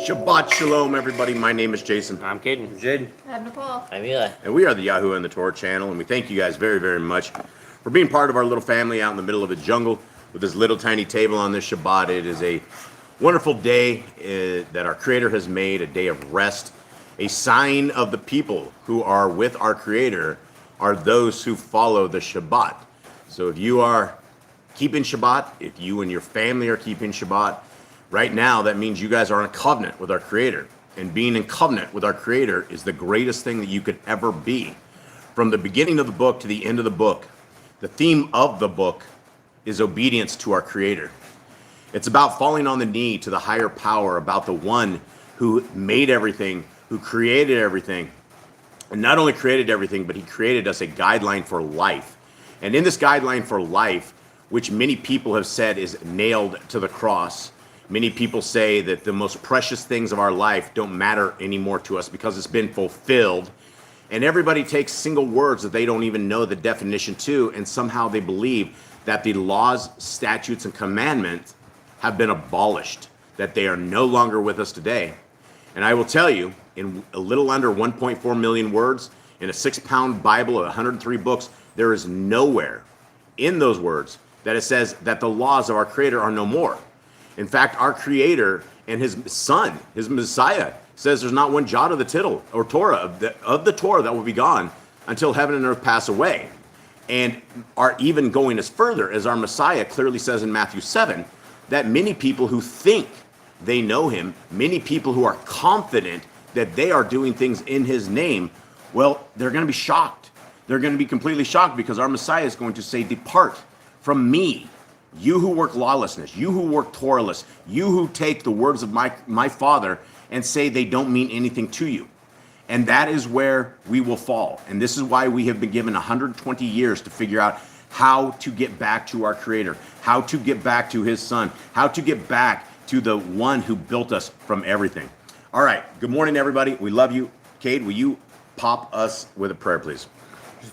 Shabbat Shalom, everybody. My name is Jason. I'm Caden. Jaden. I'm Nicole. I'm Eli. And we are the Yahoo and the Torah channel, and we thank you guys very, very much for being part of our little family out in the middle of the jungle with this little tiny table on this Shabbat. It is a wonderful day that our Creator has made, a day of rest. A sign of the people who are with our Creator are those who follow the Shabbat. So if you are keeping Shabbat, if you and your family are keeping Shabbat, right now that means you guys are in a covenant with our Creator. And being in covenant with our Creator is the greatest thing that you could ever be. From the beginning of the book to the end of the book, the theme of the book is obedience to our Creator. It's about falling on the knee to the higher power, about the one who made everything, who created everything, and not only created everything, but he created us a guideline for life. And in this guideline for life, which many people have said is nailed to the cross, many people say that the most precious things of our life don't matter anymore to us because it's been fulfilled. And everybody takes single words that they don't even know the definition to, and somehow they believe that the laws, statutes, and commandments have been abolished, that they are no longer with us today. And I will tell you, in a little under 1.4 million words, in a 6-pound Bible of 103 books, there is nowhere in those words that it says that the laws of our Creator are no more. In fact, our Creator and his Son, his Messiah, says there's not one jot of the tittle or Torah of the Torah that will be gone until heaven and earth pass away. And are even going as further as our Messiah clearly says in Matthew 7, that many people who think they know him, many people who are confident that they are doing things in his name, well, they're going to be shocked. They're going to be completely shocked because our Messiah is going to say, "Depart from me, you who work lawlessness, you who work Torahless, you who take the words of my Father and say they don't mean anything to you." And that is where we will fall. And this is why we have been given 120 years to figure out how to get back to our Creator, how to get back to his Son, how to get back to the one who built us from everything. All right. Good morning, everybody. We love you. Cade, will you pop us with a prayer, please?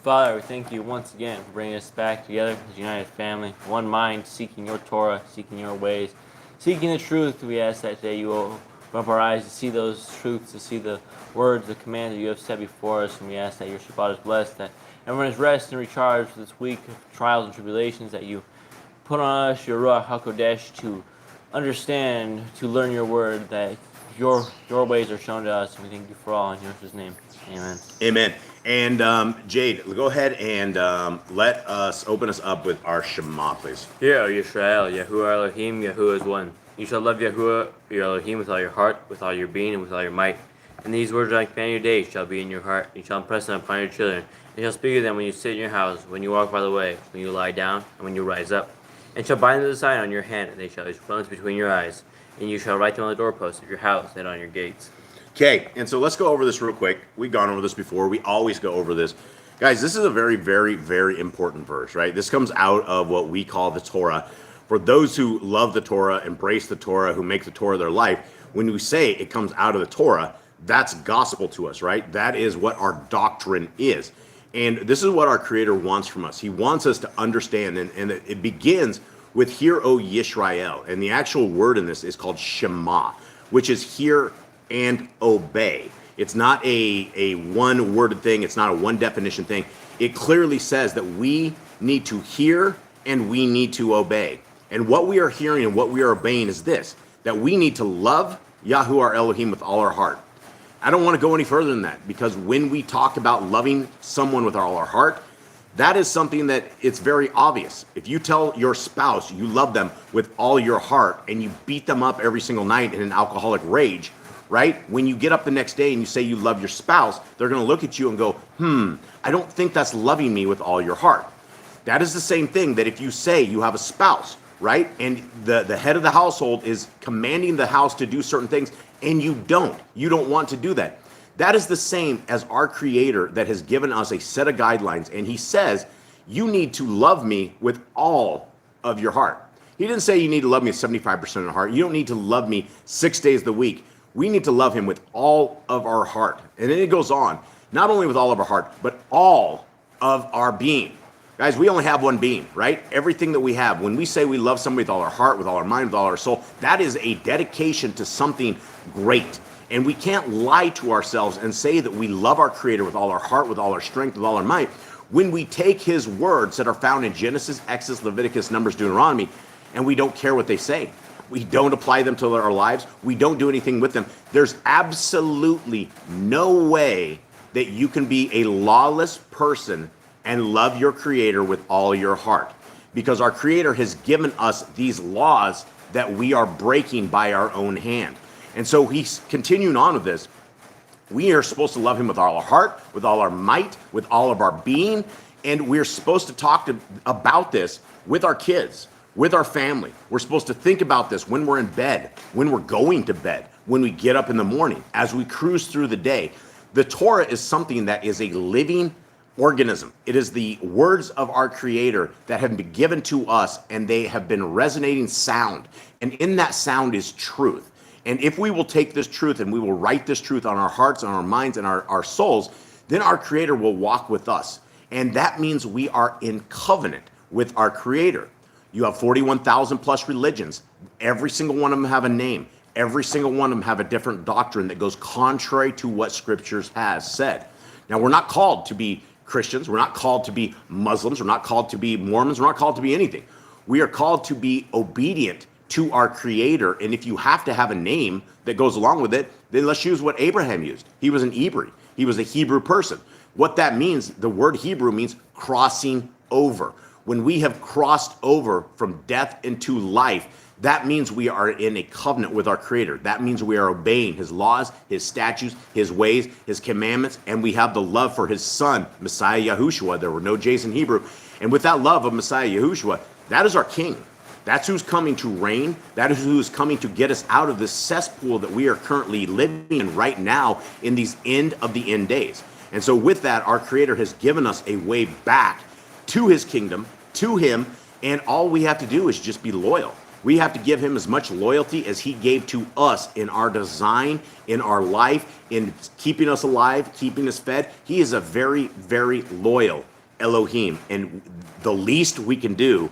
Father, we thank you once again for bringing us back together as a united family, one mind, seeking your Torah, seeking your ways, seeking the truth. We ask that today you will open up our eyes to see those truths, to see the words, the commands that you have set before us. And we ask that your Shabbat is blessed, that everyone is rested and recharged for this week of trials and tribulations, that you put on us your Ruach HaKodesh to understand, to learn your word, that your ways are shown to us. And we thank you for all in Yahshua's name. Amen. Amen. And Jade, go ahead and let us open us up with our Shema, please. Hear, O Yisrael, Yahuwah Elohim, Yahuwah is one. You shall love Yahuwah, your Elohim, with all your heart, with all your being, and with all your might. And these words that I command you today shall be in your heart. You shall impress them upon your children. And you shall speak of them when you sit in your house, when you walk by the way, when you lie down, and when you rise up. And shall bind them as a sign on your hand, and they shall be fronts between your eyes. And you shall write them on the doorposts of your house and on your gates. Okay, and so let's go over this real quick. We've gone over this before. We always go over this. Guys, this is a very, very, very important verse, right? This comes out of what we call the Torah. For those who love the Torah, embrace the Torah, who make the Torah their life, when we say it comes out of the Torah, that's gospel to us, right? That is what our doctrine is. And this is what our Creator wants from us. He wants us to understand, and it begins with "Hear, O Yisrael." And the actual word in this is called Shema, which is hear and obey. It's not a one-worded thing. It's not a one-definition thing. It clearly says that we need to hear and we need to obey. And what we are hearing and what we are obeying is this, that we need to love Yahuwah our Elohim with all our heart. I don't want to go any further than that, because when we talk about loving someone with all our heart, that is something that it's very obvious. If you tell your spouse you love them with all your heart and you beat them up every single night in an alcoholic rage, right? When you get up the next day and you say you love your spouse, they're going to look at you and go, I don't think that's loving me with all your heart. That is the same thing that if you say you have a spouse, right? And the head of the household is commanding the house to do certain things and you don't want to do that. That is the same as our Creator that has given us a set of guidelines. And he says, you need to love me with all of your heart. He didn't say you need to love me 75% of your heart. You don't need to love me 6 days of the week. We need to love him with all of our heart. And then it goes on, not only with all of our heart, but all of our being. Guys, we only have one being, right? Everything that we have, when we say we love somebody with all our heart, with all our mind, with all our soul, that is a dedication to something great. And we can't lie to ourselves and say that we love our Creator with all our heart, with all our strength, with all our might, when we take his words that are found in Genesis, Exodus, Leviticus, Numbers, Deuteronomy, and we don't care what they say. We don't apply them to our lives. We don't do anything with them. There's absolutely no way that you can be a lawless person and love your Creator with all your heart, because our Creator has given us these laws that we are breaking by our own hand. And so he's continuing on with this. We are supposed to love him with all our heart, with all our might, with all of our being, and we're supposed to talk about this with our kids, with our family. We're supposed to think about this when we're in bed, when we're going to bed, when we get up in the morning, as we cruise through the day. The Torah is something that is a living organism. It is the words of our Creator that have been given to us, and they have been resonating sound. And in that sound is truth. And if we will take this truth and we will write this truth on our hearts, on our minds, and our souls, then our Creator will walk with us. And that means we are in covenant with our Creator. You have 41,000 plus religions. Every single one of them have a name. Every single one of them have a different doctrine that goes contrary to what Scriptures has said. Now, we're not called to be Christians. We're not called to be Muslims. We're not called to be Mormons. We're not called to be anything. We are called to be obedient to our Creator. And if you have to have a name that goes along with it, then let's use what Abraham used. He was an Hebrew. He was a Hebrew person. What that means, the word Hebrew means crossing over. When we have crossed over from death into life, that means we are in a covenant with our Creator. That means we are obeying his laws, his statutes, his ways, his commandments, and we have the love for his son, Messiah Yahushua. There were no J's in Hebrew. And with that love of Messiah Yahushua, that is our king. That's who's coming to reign. That is who's coming to get us out of this cesspool that we are currently living in right now in these end of the end days. And so with that, our Creator has given us a way back to his kingdom, to him, and all we have to do is just be loyal. We have to give him as much loyalty as he gave to us in our design, in our life, in keeping us alive, keeping us fed. He is a very, very loyal Elohim. And the least we can do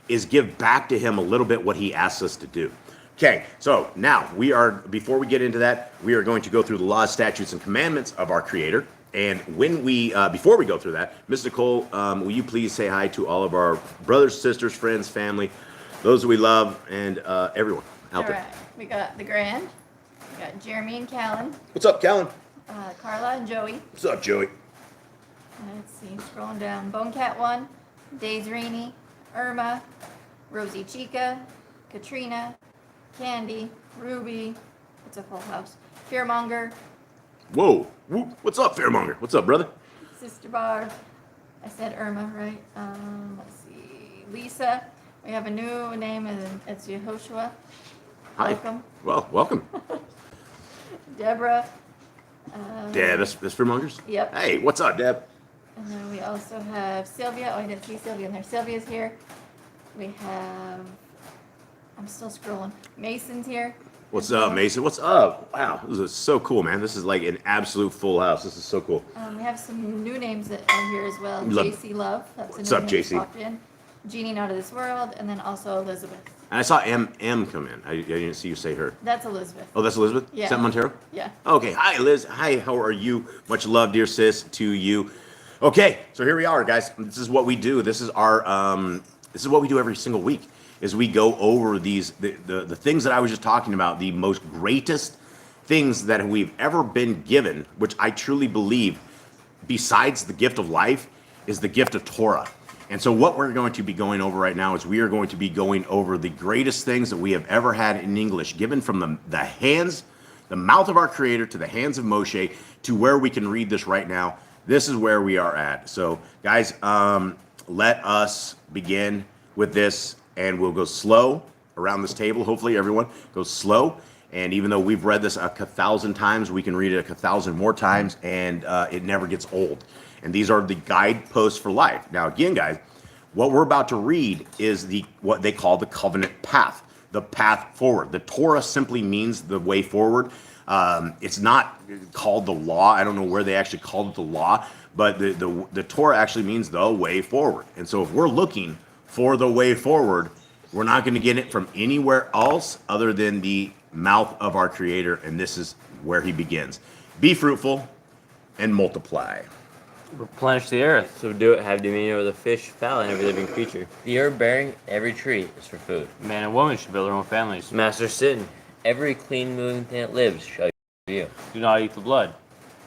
is give back to him a little bit what he asks us to do. Okay, so now before we get into that, we are going to go through the laws, statutes, and commandments of our Creator. And before we go through that, Ms. Nicole, will you please say hi to all of our brothers, sisters, friends, family, those we love, and everyone out there. All right, we got the Grand, we got Jeremy and Callan, What's up, Callan? Carla and Joey. What's up, Joey? Let's see, scrolling down. Bonecat 1, Days Rainey, Irma, Rosie Chica, Katrina, Candy, Ruby. It's a full house. Fearmonger, Whoa. What's up, Fairmonger? What's up, brother? Sister Barb. I said Irma, right? Let's see. Lisa. We have a new name, and it's Yehoshua. Hi. Welcome. Well, welcome. Deborah. Deb, that's Fairmongers? Yep. Hey, what's up, Deb? And then we also have Sylvia. Oh, I didn't see Sylvia in there. Sylvia's here. We have, I'm still scrolling. Mason's here. What's up, Mason? What's up? Wow, this is so cool, man. This is like an absolute full house. This is so cool. We have some new names that are here as well. JC Love. That's What's a new up, name JC? that popped in. Jeannie Not of This World. And then also Elizabeth. And I saw M come in. I didn't see you say her. That's Elizabeth. Oh, that's Elizabeth? Yeah. Is that Montero? Yeah. Okay. Hi, Liz. Hi, how are you? Much love, dear sis, to you. Okay, so here we are, guys. This is what we do. This is this is what we do every single week. Is we go over the things that I was just talking about, the most greatest things that we've ever been given, which I truly believe, besides the gift of life, is the gift of Torah. And so what we're going to be going over right now is we are going to be going over the greatest things that we have ever had in English, given from the mouth of our Creator to the hands of Moshe, to where we can read this right now. This is where we are at. So guys, let us begin with this, and we'll go slow around this table. Hopefully everyone goes slow. And even though we've read this 1,000 times, we can read it 1,000 more times, and it never gets old. And these are the guideposts for life. Now, again, guys, what we're about to read is what they call the covenant path, the path forward. The Torah simply means the way forward. It's not called the law. I don't know where they actually called it the law, but the Torah actually means the way forward. And so if we're looking for the way forward, we're not going to get it from anywhere else other than the mouth of our Creator, and this is where he begins. Be fruitful and multiply. Replenish the earth, subdue it, have dominion over the fish, fowl, and every living creature. The herb bearing every tree is for food. Man and woman should build their own families. Master sin, every clean moving thing that lives shall you. Do not eat the blood.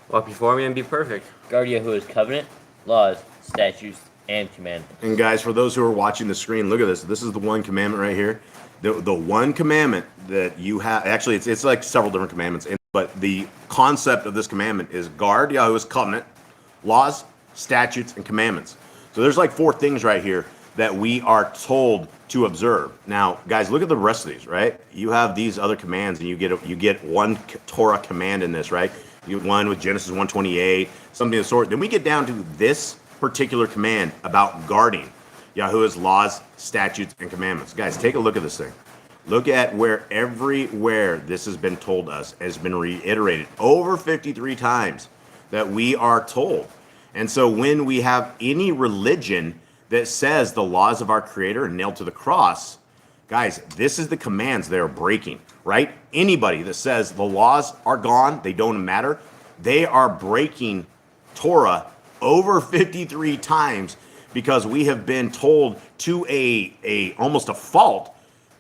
Walk before me and be perfect. Guard Yahuwah's covenant, laws, statutes, and commandments. And guys, for those who are watching the screen, look at this. This is the one commandment right here. The one commandment that you have, actually, it's like several different commandments, but the concept of this commandment is guard Yahuwah's covenant, laws, statutes, and commandments. So there's like 4 things right here that we are told to observe. Now, guys, look at the rest of these, right? You have these other commands, and you get one Torah command in this, right? You get one with Genesis 1:28, something of the sort. Then we get down to this particular command about guarding Yahuwah's laws, statutes, and commandments. Guys, take a look at this thing. Look at where everywhere this has been told us, has been reiterated over 53 times that we are told. And so when we have any religion that says the laws of our Creator are nailed to the cross, guys, this is the commands they are breaking, right? Anybody that says the laws are gone, they don't matter, they are breaking Torah over 53 times because we have been told to a almost a fault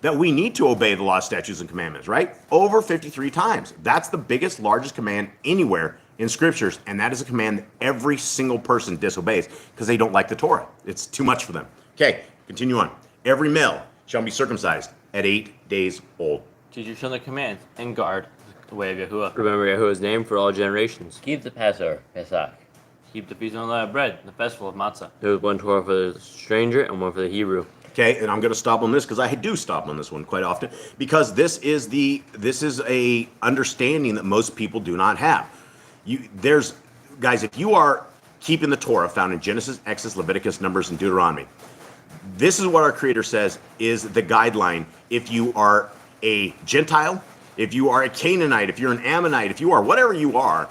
that we need to obey the law, statutes, and commandments, right? Over 53 times. That's the biggest, largest command anywhere in scriptures, and that is a command that every single person disobeys because they don't like the Torah. It's too much for them. Okay, continue on. Every male shall be circumcised at 8 days old. Teach your children the commands and guard the way of Yahuwah. Remember Yahuwah's name for all generations. Keep the Passover, Pesach. Keep the feast of unleavened bread, the festival of matzah. There was one Torah for the stranger and one for the Hebrew. Okay, and I'm going to stop on this because I do stop on this one quite often because this is a understanding that most people do not have. Guys, if you are keeping the Torah found in Genesis, Exodus, Leviticus, Numbers, and Deuteronomy, this is what our Creator says is the guideline. If you are a Gentile, if you are a Canaanite, if you're an Ammonite, if you are whatever you are,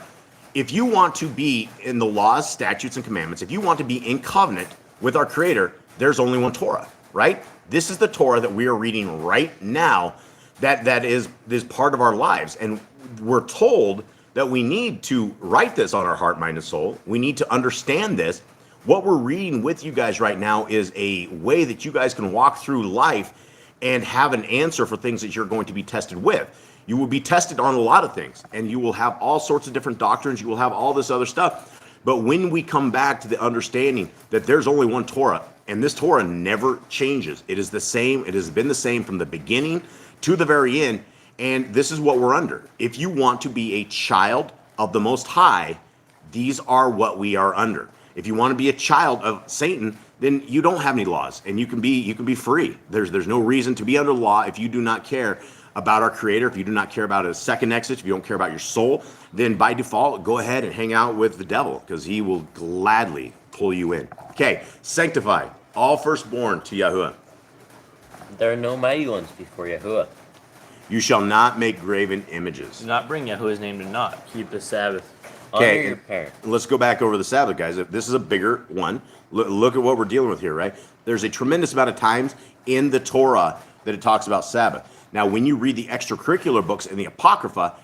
if you want to be in the laws, statutes, and commandments, if you want to be in covenant with our Creator, there's only one Torah, right? This is the Torah that we are reading right now that is part of our lives. And we're told that we need to write this on our heart, mind, and soul. We need to understand this. What we're reading with you guys right now is a way that you guys can walk through life and have an answer for things that you're going to be tested with. You will be tested on a lot of things, and you will have all sorts of different doctrines. You will have all this other stuff. But when we come back to the understanding that there's only one Torah, and this Torah never changes. It is the same. It has been the same from the beginning to the very end. And this is what we're under. If you want to be a child of the Most High, these are what we are under. If you want to be a child of Satan, then you don't have any laws, and you can be free. There's no reason to be under law if you do not care about our Creator, if you do not care about a second exit, if you don't care about your soul, then by default, go ahead and hang out with the devil because he will gladly pull you in. Okay, sanctify all firstborn to Yahuwah. There are no mighty ones before Yahuwah. You shall not make graven images. Do not bring Yahuwah's name to naught. Keep the Sabbath. Okay, Honor your parents. let's go back over the Sabbath, guys. This is a bigger one. Look at what we're dealing with here, right? There's a tremendous amount of times in the Torah that it talks about Sabbath. Now, when you read the extracurricular books in the Apocrypha,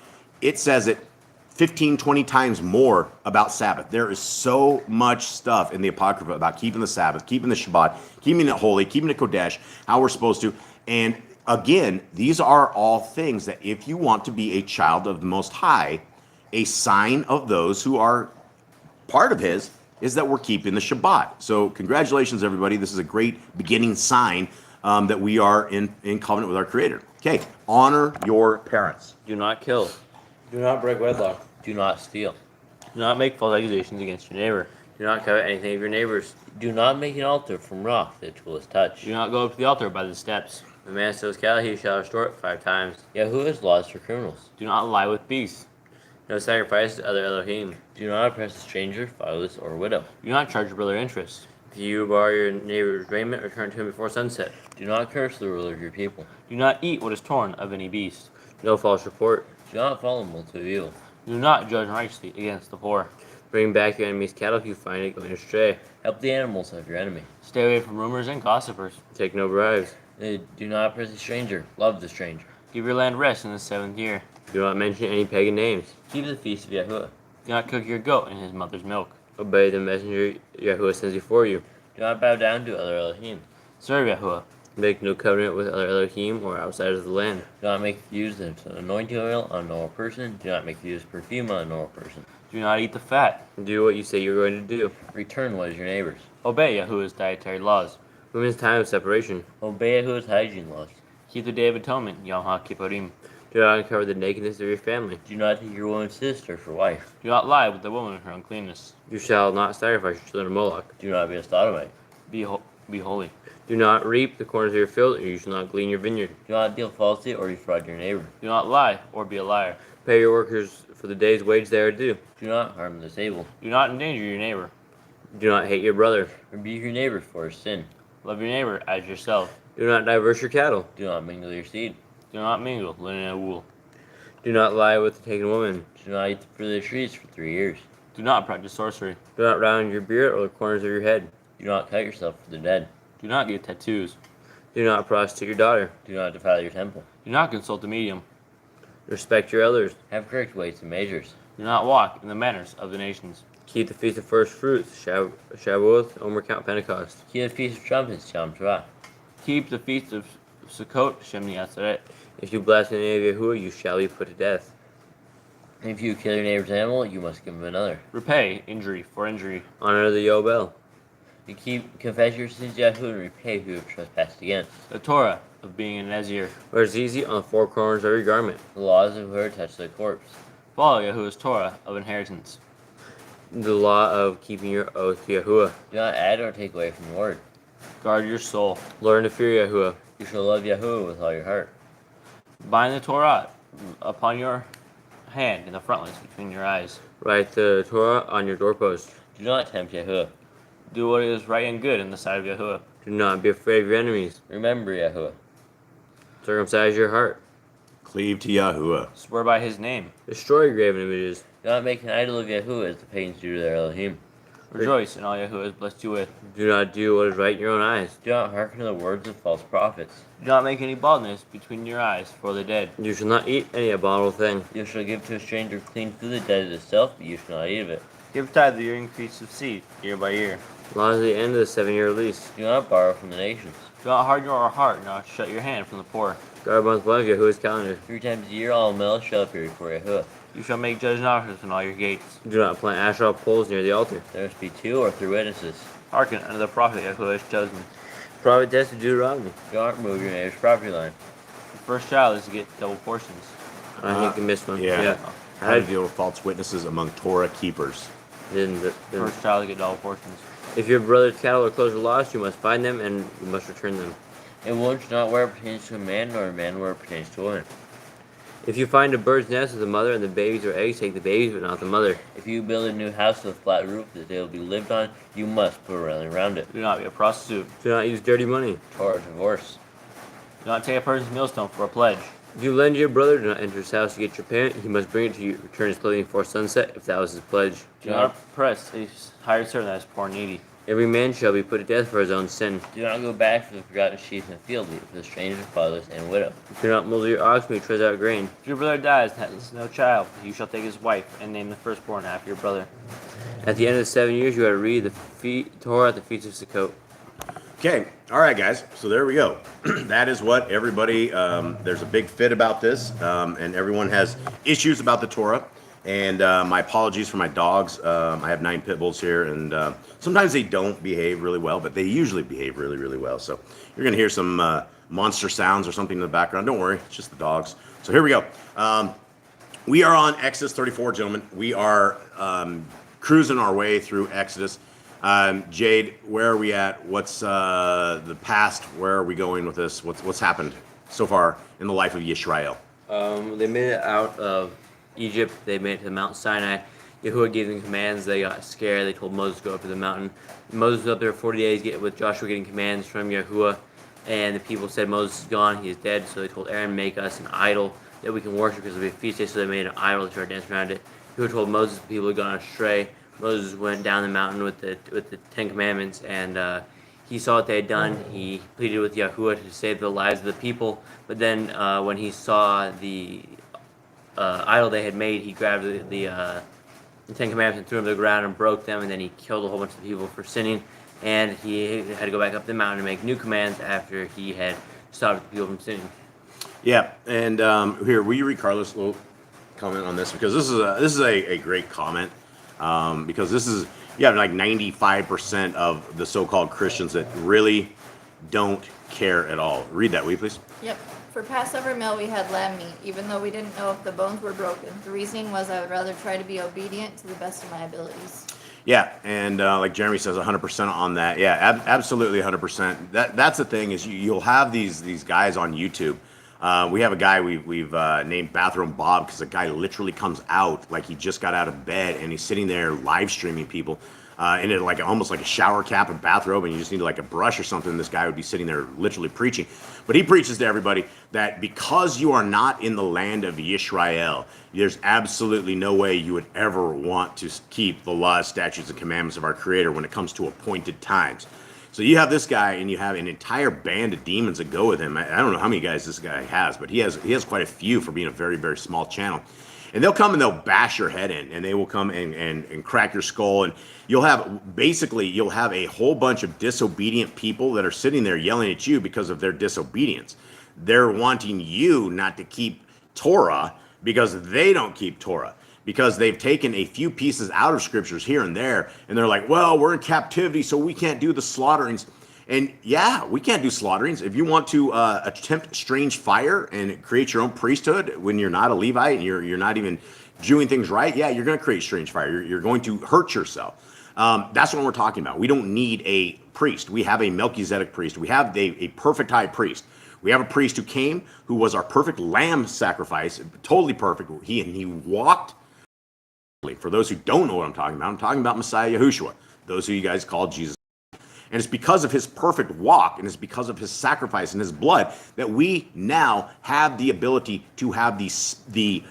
it says it 15, 20 times more about Sabbath. There is so much stuff in the Apocrypha about keeping the Sabbath, keeping the Shabbat, keeping it holy, keeping it Kodesh, how we're supposed to. And again, these are all things that if you want to be a child of the Most High, a sign of those who are part of His is that we're keeping the Shabbat. So congratulations, everybody. This is a great beginning sign that we are in covenant with our Creator. Okay, honor your parents. Do not kill. Do not break wedlock. Do not steal. Do not make false accusations against your neighbor. Do not covet anything of your neighbor's. Do not make an altar from rock that tool is touched. Do not go up to the altar by the steps. If a man steals cattle, he shall restore it 5 times. Yahuwah's laws for criminals. Do not lie with beasts. No sacrifice to other Elohim. Do not oppress a stranger, fatherless, or widow. Do not charge your brother interest. If you borrow your neighbor's raiment, return to him before sunset. Do not curse the ruler of your people. Do not eat what is torn of any beast. No false report. Do not follow multiple evil. Do not judge righteously against the poor. Bring back your enemy's cattle if you find it going astray. Help the animals of your enemy. Stay away from rumors and gossipers. Take no bribes. Do not oppress the stranger. Love the stranger. Give your land rest in the 7th year. Do not mention any pagan names. Keep the feast of Yahuwah. Do not cook your goat in his mother's milk. Obey the messenger Yahuwah sends before you. Do not bow down to other Elohim. Serve Yahuwah. Make no covenant with other Elohim or outsiders of the land. Do not make use of anointing oil on a normal person. Do not make use of perfume on a normal person. Do not eat the fat. Do what you say you're going to do. Return what is your neighbor's. Obey Yahuwah's dietary laws. Women's time of separation. Obey Yahuwah's hygiene laws. Keep the Day of Atonement, 𝐤𝐄𝐄𝐄. Do not uncover the nakedness of your family. Do not take your woman's sister for wife. Do not lie with the woman in her uncleanness. You shall not sacrifice your children to Moloch. Do not be a sodomite. Be holy. Do not reap the corners of your field, or you shall not glean your vineyard. Do not deal falsely or defraud your neighbor. Do not lie or be a liar. Pay your workers for the day's wage they are due. Do not harm the disabled. Do not endanger your neighbor. Do not hate your brother. Rebuke your neighbor for his sin. Love your neighbor as yourself. Do not diverse your cattle. Do not mingle your seed. Do not mingle linen and wool. Do not lie with the taken woman. Do not eat the fruit of the trees for 3 years. Do not practice sorcery. Do not round your beard or the corners of your head. Do not cut yourself for the dead. Do not get tattoos. Do not prostitute your daughter. Do not defile your temple. Do not consult a medium. Respect your elders. Have correct weights and measures. Do not walk in the manners of the nations. Keep the feast of first fruits, Shavuot, 𝐤𝐄𝐄, Pentecost. Keep the feast of trumpets, Yom Teruah. Keep the feast of Sukkot, Shemini Atzeret. If you blaspheme the name of Yahuwah, you shall be put to death. If you kill your neighbor's animal, you must give him another. Repay injury for injury. Honor the Yobel. You confess your sins to Yahuwah and repay who you have trespassed against. The Torah of being a Nazir. Wear zizi on the four corners of your garment. The laws of whoever touch the corpse. Follow Yahuwah's Torah of inheritance. The law of keeping your oath to Yahuwah. Do not add or take away from the word. Guard your soul. Learn to fear Yahuwah. You shall love Yahuwah with all your heart. Bind the Torah upon your hand in the frontlets between your eyes. Write the Torah on your doorpost. Do not tempt Yahuwah. Do what is right and good in the sight of Yahuwah. Do not be afraid of your enemies. Remember Yahuwah. Circumcise your heart. Cleave to Yahuwah. Swear by his name. Destroy graven images. Do not make an idol of Yahuwah as the pagans do to their Elohim. Rejoice in all Yahuwah has blessed you with. Do not do what is right in your own eyes. Do not hearken to the words of false prophets. Do not make any baldness between your eyes for the dead. You shall not eat any abominable thing. You shall give to a stranger clean food that dead itself, but you shall not eat of it. Give tithe of your increase of seed, year by year. Laws at the end of the 7-year lease. Do not borrow from the nations. Do not harden your heart, nor shut your hand from the poor. Guard month 1 of Yahuwah's calendar. 3 times a year all males shall appear before Yahuwah. You shall make judges and officers in all your gates. Do not plant Asherah poles near the altar. There must be 2 or 3 witnesses. Hearken unto the prophet Yahuwah has chosen. Prophet test of Deuteronomy. Do not remove your neighbor's property line. The first child is to get double portions. I think you missed one. Yeah. How to deal with false witnesses among Torah keepers. The first child to get double portions. If your brother's cattle or clothes are lost, you must find them and you must return them. A woman should not wear what pertains to a man, nor a man wear what pertains to a woman. If you find a bird's nest with the mother and the babies or eggs, take the babies but not the mother. If you build a new house with a flat roof that they will be lived on, you must put a railing around it. Do not be a prostitute. Do not use dirty money. Torah divorce. Do not take a person's millstone for a pledge. If you lend your brother, do not enter his house to get your payment. He must bring it to you. Return his clothing before sunset, if that was his pledge. Do not oppress a hired servant that is poor and needy. Every man shall be put to death for his own sin. Do not go back for the forgotten sheep in the field, for the stranger, fatherless, and widow. Do not muzzle your ox when he treads out grain. If your brother dies and has no child, you shall take his wife and name the firstborn after your brother. At the end of the 7 years, you are to read the Torah at the feast of Sukkot. Okay, all right, guys. So there we go. That is what everybody. There's a big fit about this, and everyone has issues about the Torah. And my apologies for my dogs. I have 9 pit bulls here, and sometimes they don't behave really well, but they usually behave really, really well. So you're gonna hear some monster sounds or something in the background. Don't worry, it's just the dogs. So here we go. We are on Exodus 34, gentlemen. We are cruising our way through Exodus. Jade, where are we at? What's the past? Where are we going with this? What's happened so far in the life of Yisrael? They made it out of Egypt. They made it to Mount Sinai. Yahuwah gave them commands. They got scared. They told Moses to go up to the mountain. Moses was up there 40 days with Joshua getting commands from Yahuwah. And the people said, Moses is gone. He is dead. So they told Aaron, make us an idol that we can worship because of a feast day. So they made an idol to try to dance around it. Who told Moses the people had gone astray. Moses went down the mountain with the Ten Commandments, and he saw what they had done. He pleaded with Yahuwah to save the lives of the people. But then when he saw the idol they had made, he grabbed the Ten Commandments and threw them to the ground and broke them, and then he killed a whole bunch of people for sinning. And he had to go back up the mountain and make new commands after he had stopped the people from sinning. Yeah, and here, will you read Carlos' little comment on this? Because this is a great comment. Because this is, you have like 95% of the so-called Christians that really don't care at all. Read that, will you please? Yep. For Passover meal, we had lamb meat, even though we didn't know if the bones were broken. The reasoning was I would rather try to be obedient to the best of my abilities. Yeah, and like Jeremy says, 100% on that. Yeah, absolutely 100%. That's the thing is you'll have these guys on YouTube. We have a guy we've named Bathroom Bob because the guy literally comes out like he just got out of bed and he's sitting there live streaming people in it like almost like a shower cap and bathrobe, and you just need like a brush or something. This guy would be sitting there literally preaching. But he preaches to everybody that because you are not in the land of Yisrael, there's absolutely no way you would ever want to keep the laws, statutes, and commandments of our Creator when it comes to appointed times. So you have this guy, and you have an entire band of demons that go with him. I don't know how many guys this guy has, but he has quite a few for being a very, very small channel. And they'll come and they'll bash your head in, and they will come and crack your skull. And you'll have a whole bunch of disobedient people that are sitting there yelling at you because of their disobedience. They're wanting you not to keep Torah because they don't keep Torah. Because they've taken a few pieces out of scriptures here and there, and they're like, well, we're in captivity, so we can't do the slaughterings. And yeah, we can't do slaughterings. If you want to attempt strange fire and create your own priesthood when you're not a Levite and you're not even doing things right, yeah, you're going to create strange fire. You're going to hurt yourself. That's what we're talking about. We don't need a priest. We have a Melchizedek priest. We have a perfect high priest. We have a priest who came, who was our perfect lamb sacrifice, totally perfect. He walked. For those who don't know what I'm talking about Messiah Yahushua, those who you guys call Jesus. And it's because of his perfect walk, and it's because of his sacrifice and his blood that we now have the ability to have the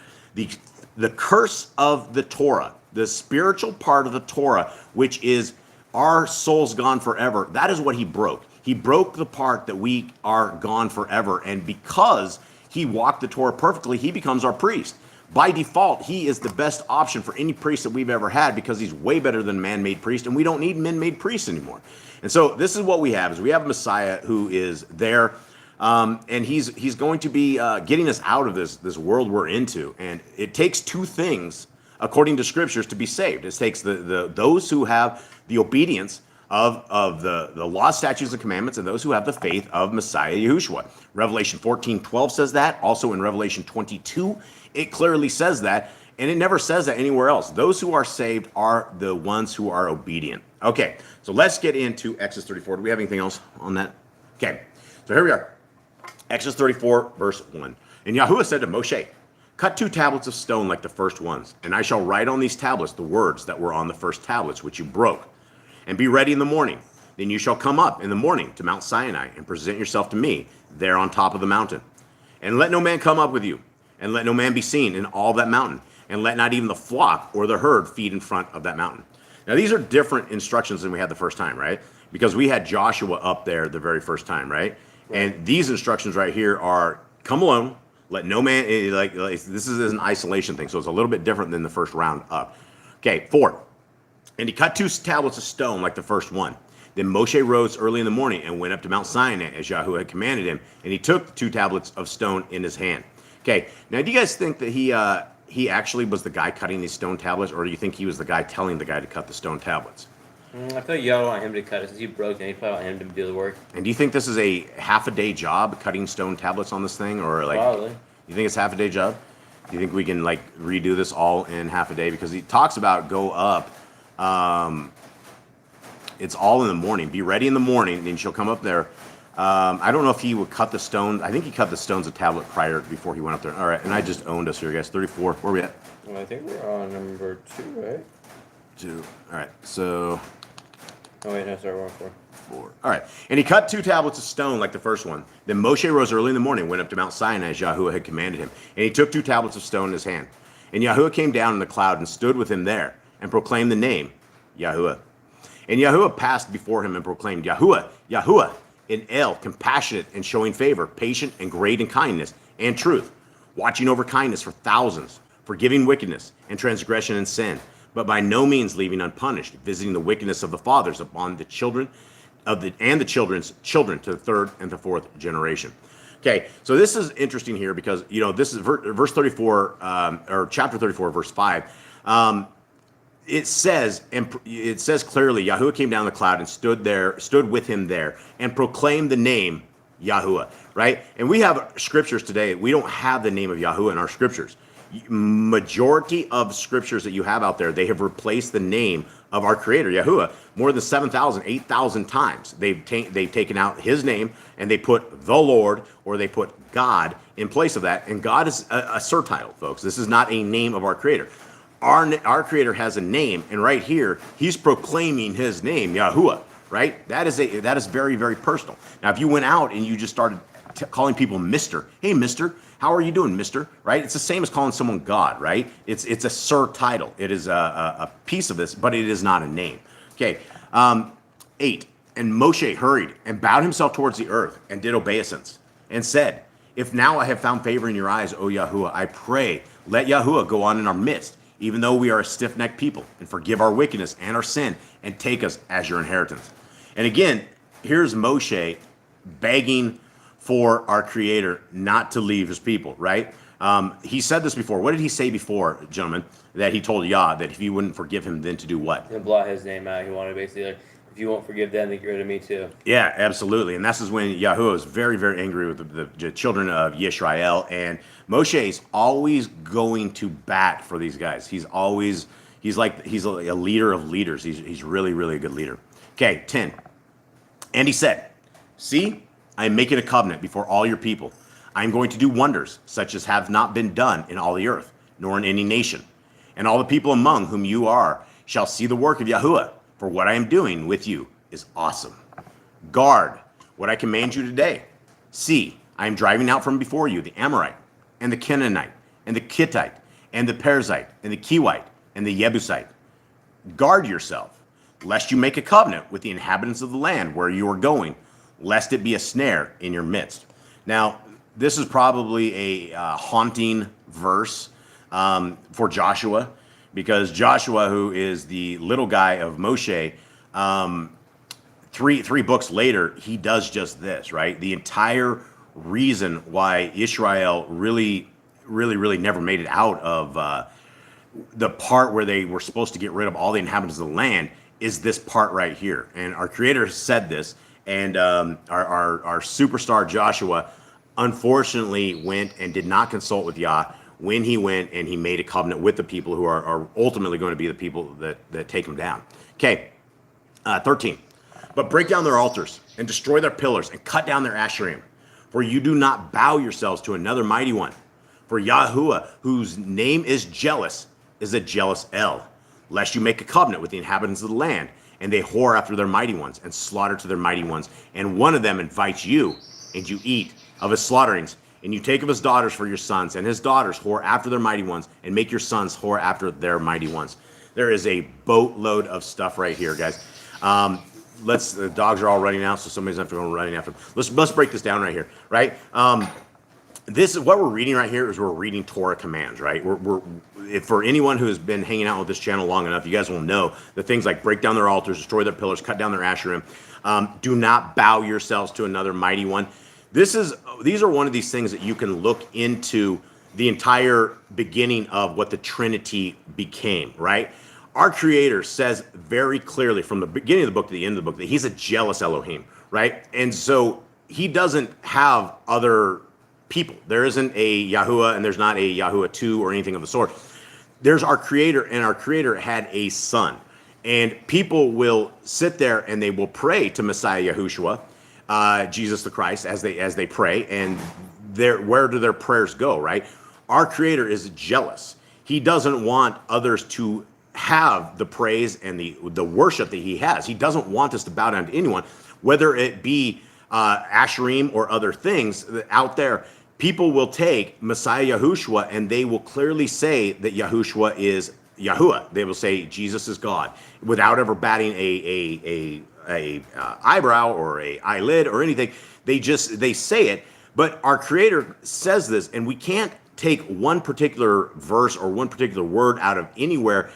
curse of the Torah, the spiritual part of the Torah, which is our souls gone forever. That is what he broke. He broke the part that we are gone forever, and because he walked the Torah perfectly, he becomes our priest. By default, he is the best option for any priest that we've ever had because he's way better than man-made priest, and we don't need men-made priests anymore. And so this is what we have: is we have a Messiah who is there, and he's going to be getting us out of this world we're into. And it takes two things, according to scriptures, to be saved. It takes those who have the obedience of the law, statutes, and commandments, and those who have the faith of Messiah Yahushua. Revelation 14:12 says that. Also in Revelation 22, it clearly says that, and it never says that anywhere else. Those who are saved are the ones who are obedient. Okay, so let's get into Exodus 34. Do we have anything else on that? Okay, so here we are. Exodus 34, verse 1. And Yahuwah said to Moshe, cut 2 tablets of stone like the first ones, and I shall write on these tablets the words that were on the first tablets, which you broke. And be ready in the morning. Then you shall come up in the morning to Mount Sinai and present yourself to me there on top of the mountain. And let no man come up with you, and let no man be seen in all that mountain, and let not even the flock or the herd feed in front of that mountain. Now, these are different instructions than we had the first time, right? Because we had Joshua up there the very first time, right? And these instructions right here are come alone, let no man, like this is an isolation thing, so it's a little bit different than the first round up. Okay, 4. And he cut 2 tablets of stone like the first one. Then Moshe rose early in the morning and went up to Mount Sinai as Yahuwah had commanded him, and he took the 2 tablets of stone in his hand. Okay, now do you guys think that he actually was the guy cutting these stone tablets, or do you think he was the guy telling the guy to cut the stone tablets? I feel like y'all want him to cut it since he broke it. You probably want him to do the work. And do you think this is a half-a-day job cutting stone tablets on this thing, or like? Probably. You think it's half-a-day job? Do you think we can like redo this all in half a day? Because he talks about go up. It's all in the morning. Be ready in the morning, then she'll come up there. I don't know if he would cut the stone. I think he cut the stones a tablet prior before he went up there. All right, and I just owned us here, guys. 34. Where are we at? Well, I think we're on number 2, right? 2. All right, so. Oh wait, no, sorry, we're on 4. 4. All right. And he cut 2 tablets of stone like the first one. Then Moshe rose early in the morning and went up to Mount Sinai as Yahuwah had commanded him. And he took 2 tablets of stone in his hand. And Yahuwah came down in the cloud and stood with him there and proclaimed the name, Yahuwah. And Yahuwah passed before him and proclaimed, Yahuwah, Yahuwah, in El, compassionate and showing favor, patient and great in kindness and truth, watching over kindness for thousands, forgiving wickedness and transgression and sin, but by no means leaving unpunished, visiting the wickedness of the fathers upon the children and the children's children to the 3rd and the 4th generation. Okay, so this is interesting here because, this is verse 34, or chapter 34, verse 5. It says clearly, Yahuwah came down the cloud and stood with him there and proclaimed the name Yahuwah, right? And we have scriptures today. We don't have the name of Yahuwah in our scriptures. Majority of scriptures that you have out there, they have replaced the name of our creator, Yahuwah, more than 7,000, 8,000 times. They've taken out his name and they put the Lord or they put God in place of that. And God is a surtitle, folks. This is not a name of our creator. Our creator has a name, and right here, he's proclaiming his name, Yahuwah, right? That is very, very personal. Now, if you went out and you just started calling people Mr. Hey, Mr., how are you doing, Mr.? Right? It's the same as calling someone God, right? It's a surtitle. It is a piece of this, but it is not a name. Okay, 8. And Moshe hurried and bowed himself towards the earth and did obeisance and said, if now I have found favor in your eyes, O Yahuwah, I pray, let Yahuwah go on in our midst, even though we are a stiff-necked people, and forgive our wickedness and our sin, and take us as your inheritance. And again, here's Moshe begging for our Creator not to leave his people, right? He said this before. What did he say before, gentlemen? That he told Yah that if you wouldn't forgive him, then to do what? And blot his name out. He wanted basically, like, if you won't forgive them, then get rid of me too. Yeah, absolutely. And this is when Yahuwah is very, very angry with the children of Yisrael. And Moshe is always going to bat for these guys. He's like a leader of leaders. He's really, really a good leader. Okay, 10. And he said, see, I am making a covenant before all your people. I am going to do wonders such as have not been done in all the earth, nor in any nation. And all the people among whom you are shall see the work of Yahuwah, for what I am doing with you is awesome. Guard what I command you today. See, I am driving out from before you the Amorite, and the Canaanite, and the Kittite, and the Perizzite, and the Kewite, and the Jebusite. Guard yourself, lest you make a covenant with the inhabitants of the land where you are going, lest it be a snare in your midst. Now, this is probably a haunting verse for Joshua, because Joshua, who is the little guy of Moshe, three books later, he does just this, right? The entire reason why Israel really never made it out of the part where they were supposed to get rid of all the inhabitants of the land is this part right here. And our Creator said this, and our superstar Joshua unfortunately went and did not consult with Yah when he went and he made a covenant with the people who are ultimately going to be the people that take him down. Okay, 13. But break down their altars and destroy their pillars and cut down their Asherim, for you do not bow yourselves to another mighty one. For Yahuwah, whose name is jealous, is a jealous El, lest you make a covenant with the inhabitants of the land, and they whore after their mighty ones, and slaughter to their mighty ones. And one of them invites you, and you eat of his slaughterings, and you take of his daughters for your sons, and his daughters whore after their mighty ones, and make your sons whore after their mighty ones. There is a boatload of stuff right here, guys. The dogs are all running out, so somebody's going to have to go running after them. Let's break this down right here, right? This is what we're reading right here is we're reading Torah commands, right? For anyone who has been hanging out with this channel long enough, you guys will know that things like break down their altars, destroy their pillars, cut down their Asherim, do not bow yourselves to another mighty one. These are one of these things that you can look into the entire beginning of what the Trinity became, right? Our Creator says very clearly from the beginning of the book to the end of the book that he's a jealous Elohim, right? And so he doesn't have other people. There isn't a Yahuwah and there's not a Yahuwah 2 or anything of the sort. There's our Creator, and our Creator had a son. And people will sit there and they will pray to Messiah Yahushua, Jesus the Christ, as they pray, and where do their prayers go, right? Our Creator is jealous. He doesn't want others to have the praise and the worship that he has. He doesn't want us to bow down to anyone, whether it be Asherim or other things out there. People will take Messiah Yahushua and they will clearly say that Yahushua is Yahuwah. They will say Jesus is God without ever batting a eyebrow or a eyelid or anything. They say it. But our Creator says this, and we can't take one particular verse or one particular word out of anywhere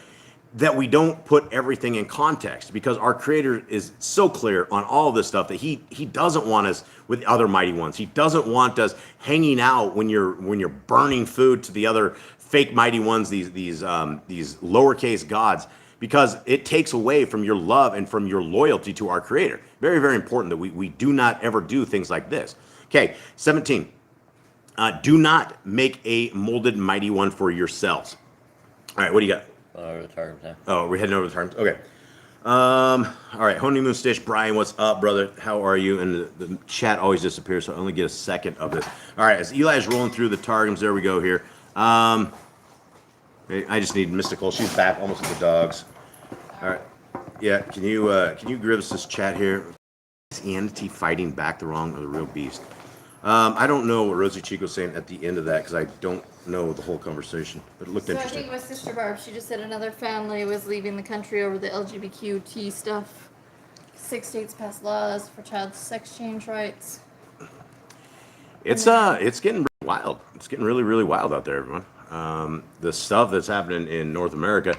that we don't put everything in context, because our Creator is so clear on all of this stuff that he doesn't want us with other mighty ones. He doesn't want us hanging out when you're burning food to the other fake mighty ones, these lowercase gods, because it takes away from your love and from your loyalty to our Creator. Very, very important that we do not ever do things like this. Okay, 17. Do not make a molded mighty one for yourselves. All right, what do you got? Over the Targums now. Oh, we're heading over the Targums. Okay. All right, Honeymoon Stitch, Brian, what's up, brother? How are you? And the chat always disappears, so I only get a second of this. All right, as Eli is rolling through the Targums, there we go here. I just need Mystical. She's back almost with the dogs. All right. Yeah, can you give us this chat here? Is Entity fighting back the wrong or the real beast? I don't know what Rosie Chico's saying at the end of that because I don't know the whole conversation, but it looked So I interesting. think it was Sister Barb. She just said another family was leaving the country over the LGBTQ stuff. 6 states passed laws for child sex change rights. It's getting really wild. It's getting really, really wild out there, everyone. The stuff that's happening in North America,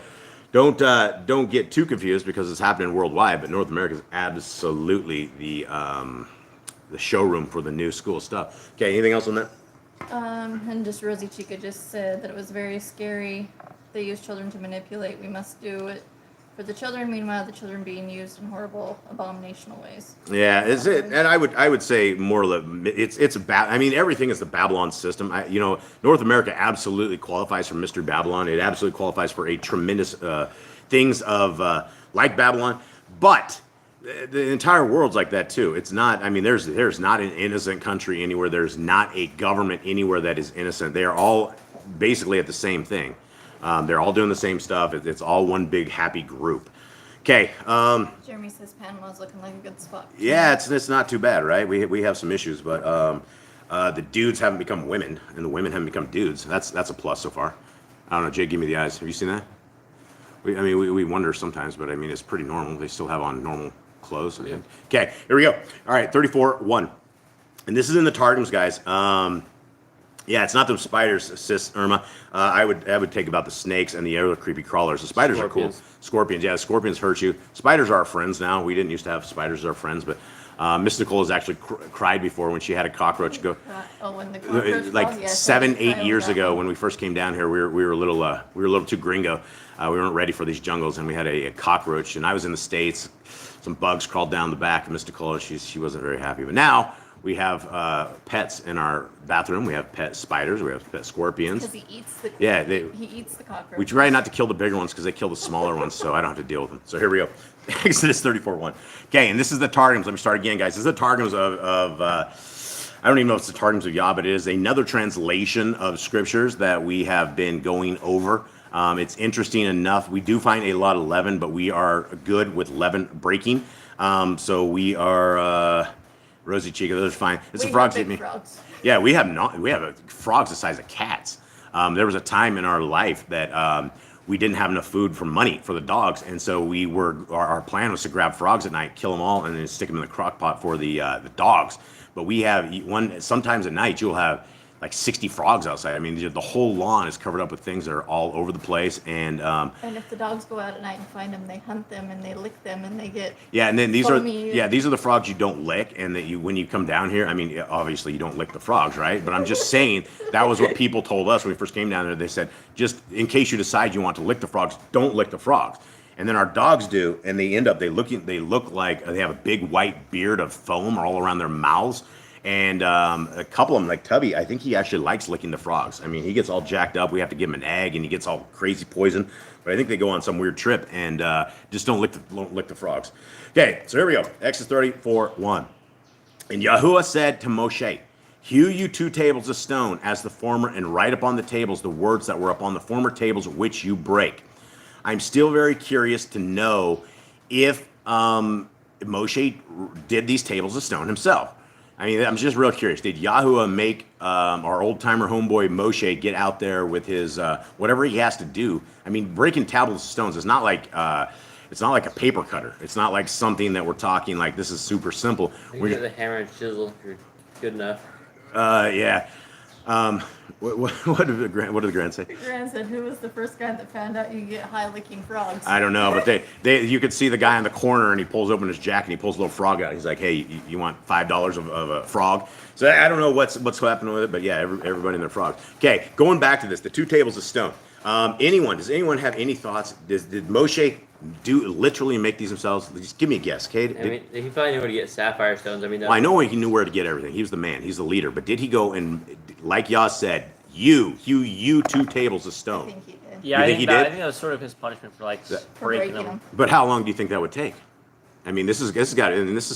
don't get too confused because it's happening worldwide, but North America is absolutely the showroom for the new school stuff. Okay, anything else on that? And just Rosie Chica just said that it was very scary. They use children to manipulate. We must do it for the children. Meanwhile, the children being used in horrible, abominational ways. Yeah, is it? And I would say more it's I mean, everything is the Babylon system. North America absolutely qualifies for Mystery Babylon. It absolutely qualifies for a tremendous things of like Babylon, but the entire world's like that too. It's not. I mean, there's not an innocent country anywhere. There's not a government anywhere that is innocent. They are all basically at the same thing. They're all doing the same stuff. It's all one big happy group. Okay. Jeremy says Panama's looking like a good spot. Yeah, it's not too bad, right? We have some issues, but the dudes haven't become women, and the women haven't become dudes. That's a plus so far. I don't know, Jay, give me the eyes. Have you seen that? We wonder sometimes, but I mean, it's pretty normal. They still have on normal clothes. Yeah. Okay, here we go. All right, 34:1, and this is in the Targums, guys. Yeah, it's not them spiders, sis 𝐤𝐄𝐄. I would take about the snakes and the other creepy crawlers. The spiders are cool. Scorpions, yeah, scorpions hurt you. Spiders are our friends now. We didn't used to have spiders as our friends, but Mystical has actually cried before when she had a cockroach go. When the cockroach Like falls, yes, 7-8 years ago when we first came down here, we were a little too gringo. We weren't ready for these jungles, and we had a cockroach. And I was in the States. Some bugs crawled down the back of Mystical. She wasn't very happy. But now we have pets in our bathroom. We have pet spiders. We have pet scorpions. Because he eats the he eats the cockroach. We try not to kill the bigger ones because they kill the smaller ones, so I don't have to deal with them. So here we go. Exodus 34:1. Okay, and this is the Targums. Let me start again, guys. This is the Targums of I don't even know if it's the Targums of Yah, but it is another translation of scriptures that we have been going over. It's interesting enough. We do find a lot of leaven, but we are good with leaven breaking. So we are Rosie Chica. Those are fine. It's the frogs eat me. Frogs. Yeah, we have frogs the size of cats. There was a time in our life that we didn't have enough food for money for the dogs, and so our plan was to grab frogs at night, kill them all, and then stick them in the crock pot for the dogs. But we have sometimes at night you'll have like 60 frogs outside. I mean, the whole lawn is covered up with things that are all over the place. And if the dogs go out at night and find them, they hunt them and they lick them and they get and then these foamy. are the frogs you don't lick, and that when you come down here, I mean, obviously you don't lick the frogs, right? But I'm just saying that was what people told us when we first came down there. They said, just in case you decide you want to lick the frogs, don't lick the frogs. And then our dogs do, and they look like they have a big white beard of foam all around their mouths. And a couple of them, like Tubby, I think he actually likes licking the frogs. I mean, he gets all jacked up. We have to give him an egg, and he gets all crazy poison. But I think they go on some weird trip and just don't lick the frogs. Okay, so here we go. Exodus 34:1. And Yahuwah said to Moshe, hew you 2 tables of stone as the former, and write upon the tables the words that were upon the former tables which you break. I'm still very curious to know if Moshe did these tables of stone himself. I mean, I'm just real curious. Did Yahuwah make our old-timer homeboy Moshe get out there with his whatever he has to do? I mean, breaking tablets of stones is not like it's not like a paper cutter. It's not like something that we're talking like this is super simple. You get the hammer and chisel. You're good enough. Yeah. What did the grand say? Grant said, "Who was the first guy that found out you can get high licking frogs?" I don't know, but you could see the guy in the corner, and he pulls open his jacket, and he pulls a little frog out. He's like, "Hey, you want $5 of a frog?" So I don't know what's happening with it, but yeah, everybody in their frogs. Okay, going back to this, the 2 tables of stone. Does anyone have any thoughts? Did Moshe literally make these themselves? Just give me a guess, okay? I mean, he probably knew where to get sapphire stones. I mean, Well, I know he knew where to get everything. He was the man. He's the leader. But did he go and, like Yah said, you 2 tables of I stone? think he did. Yeah, You I think he think did? I think that was sort of his punishment for like For breaking breaking them. them. But how long do you think that would take? I mean, this is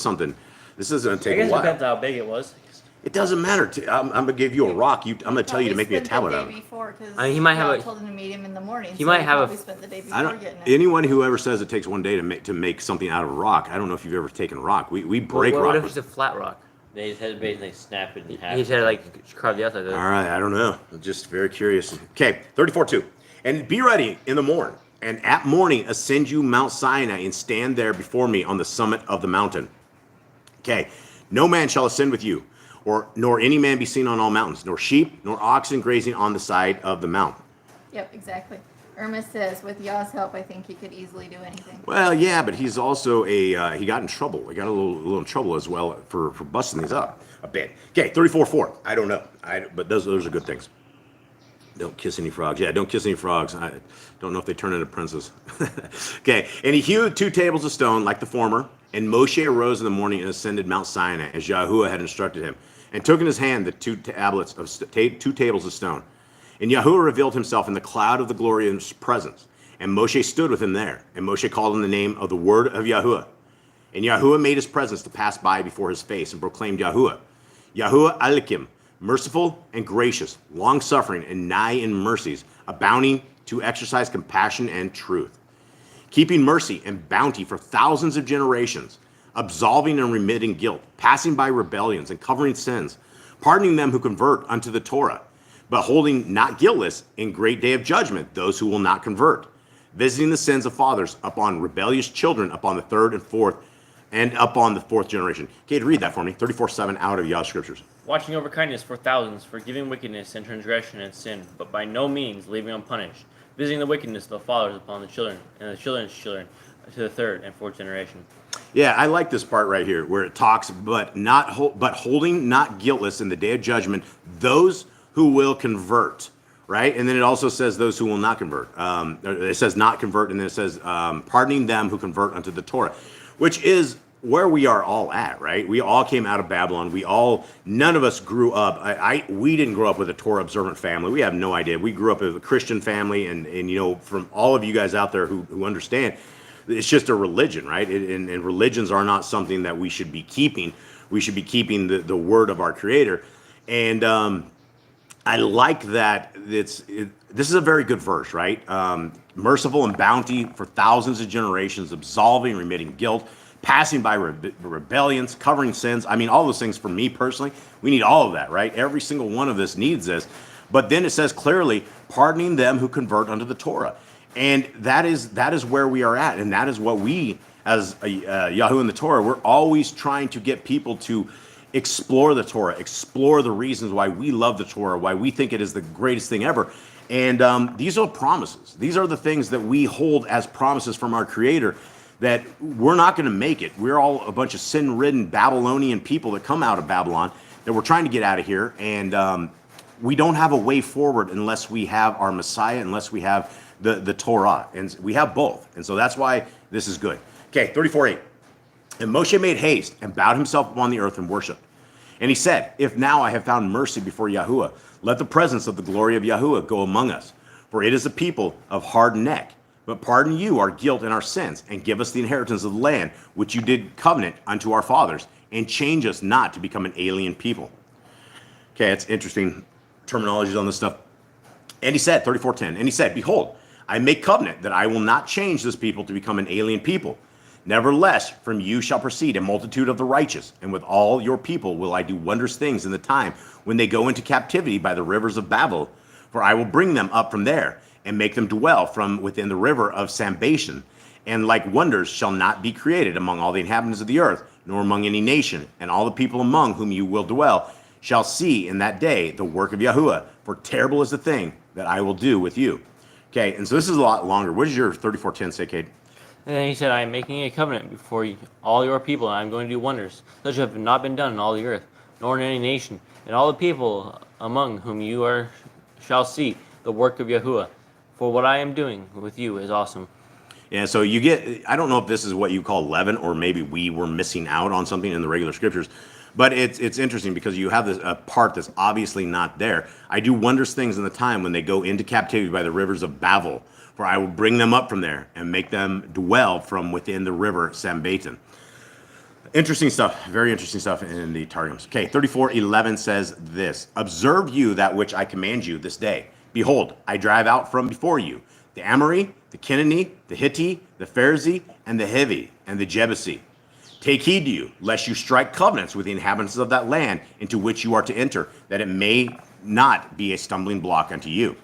something. This is going to I take a guess it while. depends how big it was. It doesn't matter. I'm going to give you a rock. I'm going to tell you to make me a tablet out of it. I mean, he might have a- told him to meet him in the morning. he so might have a- probably spent the day before I don't. getting it. Anyone who ever says it takes one day to make something out of a rock, I don't know if you've ever taken rock. We break What rock. if it's a flat rock? They just had to basically snap it in half. He said like carve the outside. All right, I don't know. I'm just very curious. Okay, 34:2. And be ready in the morn, and at morning ascend you Mount Sinai, and stand there before me on the summit of the mountain. Okay, no man shall ascend with you, nor any man be seen on all mountains, nor sheep, nor oxen grazing on the side of the mount. Yep, exactly. Irma says, with Yah's help, I think he could easily do anything. Well, yeah, but he's also he got in trouble. He got a little in trouble as well for busting these up a bit. Okay, 34:4. I don't know. But those are good things. Don't kiss any frogs. Yeah, don't kiss any frogs. I don't know if they turn into princes. Okay, and he hewed 2 tables of stone like the former, and Moshe arose in the morning and ascended Mount Sinai as Yahuwah had instructed him, and took in his hand the 2 tablets of 2 tables of stone. And Yahuwah revealed himself in the cloud of the glory of his presence, and Moshe stood with him there, and Moshe called on the name of the word of Yahuwah. And Yahuwah made his presence to pass by before his face, and proclaimed Yahuwah Elikim, merciful and gracious, long-suffering and nigh in mercies, abounding to exercise compassion and truth, keeping mercy and bounty for thousands of generations, absolving and remitting guilt, passing by rebellions and covering sins, pardoning them who convert unto the Torah, but holding not guiltless in great day of judgment those who will not convert, visiting the sins of fathers upon rebellious children upon the 3rd and 4th, and upon the 4th generation. Kate, read that for me. 34:7 out of Yah Scriptures. Watching over kindness for thousands, forgiving wickedness and transgression and sin, but by no means leaving unpunished, visiting the wickedness of the fathers upon the children, and the children's children, to the 3rd and 4th generation. Yeah, I like this part right here where it talks, but holding not guiltless in the day of judgment those who will convert, right? And then it also says those who will not convert. It says not convert, and then it says pardoning them who convert unto the Torah, which is where we are all at, right? We all came out of Babylon. None of us grew up. We didn't grow up with a Torah observant family. We have no idea. We grew up with a Christian family, and from all of you guys out there who understand, it's just a religion, right? And religions are not something that we should be keeping. We should be keeping the word of our Creator. And I like that this is a very good verse, right? Merciful and bounty for thousands of generations, absolving, remitting guilt, passing by rebellions, covering sins. I mean, all those things for me personally, we need all of that, right? Every single one of this needs this. But then it says clearly, pardoning them who convert unto the Torah. And that is where we are at. And that is what we, as Yahuwah in the Torah, we're always trying to get people to explore the Torah, explore the reasons why we love the Torah, why we think it is the greatest thing ever. And these are promises. These are the things that we hold as promises from our Creator, that we're not going to make it. We're all a bunch of sin-ridden Babylonian people that come out of Babylon, that we're trying to get out of here. And we don't have a way forward unless we have our Messiah, unless we have the Torah. And we have both. And so that's why this is good. Okay, 34:8. And Moshe made haste and bowed himself upon the earth and worshipped. And he said, if now I have found mercy before Yahuwah, let the presence of the glory of Yahuwah go among us. For it is a people of hard neck. But pardon you our guilt and our sins, and give us the inheritance of the land, which you did covenant unto our fathers, and change us not to become an alien people. Okay, it's interesting terminologies on this stuff. And he said, 34:10, and he said, behold, I make covenant that I will not change this people to become an alien people. Nevertheless, from you shall proceed a multitude of the righteous, and with all your people will I do wondrous things in the time when they go into captivity by the rivers of Babel. For I will bring them up from there, and make them dwell from within the river of Sambation. And like wonders shall not be created among all the inhabitants of the earth, nor among any nation. And all the people among whom you will dwell shall see in that day the work of Yahuwah, for terrible is the thing that I will do with you. Okay, and so this is a lot longer. What does your 34:10 say, Cade? And then he said, I am making a covenant before you, all your people, and I am going to do wonders, such have not been done in all the earth, nor in any nation. And all the people among whom you are shall see the work of Yahuwah. For what I am doing with you is awesome. Yeah, so you get, I don't know if this is what you call leaven, or maybe we were missing out on something in the regular scriptures, but it's interesting because you have this a part that's obviously not there. I do wondrous things in the time when they go into captivity by the rivers of Babel, for I will bring them up from there and make them dwell from within the river Sambatan. Interesting stuff, very interesting stuff in the Targums. Okay, 34:11 says this, observe you that which I command you this day. Behold, I drive out from before you the Amorite, the Canaanite, the Hittite, the Pharisee, and the Hivi, and the Jebusite. Take heed to you, lest you strike covenants with the inhabitants of that land into which you are to enter, that it may not be a stumbling block unto you.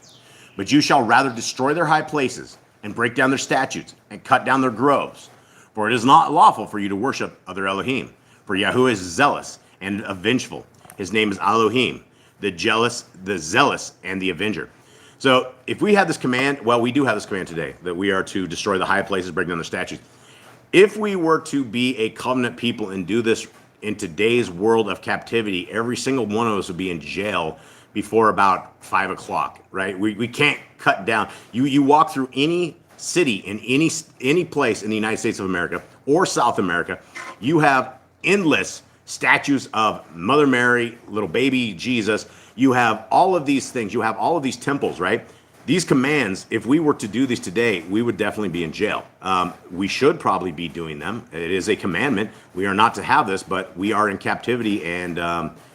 But you shall rather destroy their high places, and break down their statutes, and cut down their groves. For it is not lawful for you to worship other Elohim. For Yahuwah is zealous and avengeful. His name is Elohim, the zealous, and the avenger. So if we have this command, well, we do have this command today, that we are to destroy the high places, break down the statues. If we were to be a covenant people and do this in today's world of captivity, every single one of us would be in jail before about 5 o'clock, right? We can't cut down. You walk through any city in any place in the United States of America or South America, you have endless statues of Mother Mary, little baby Jesus. You have all of these things. You have all of these temples, right? These commands, if we were to do these today, we would definitely be in jail. We should probably be doing them. It is a commandment. We are not to have this, but we are in captivity, and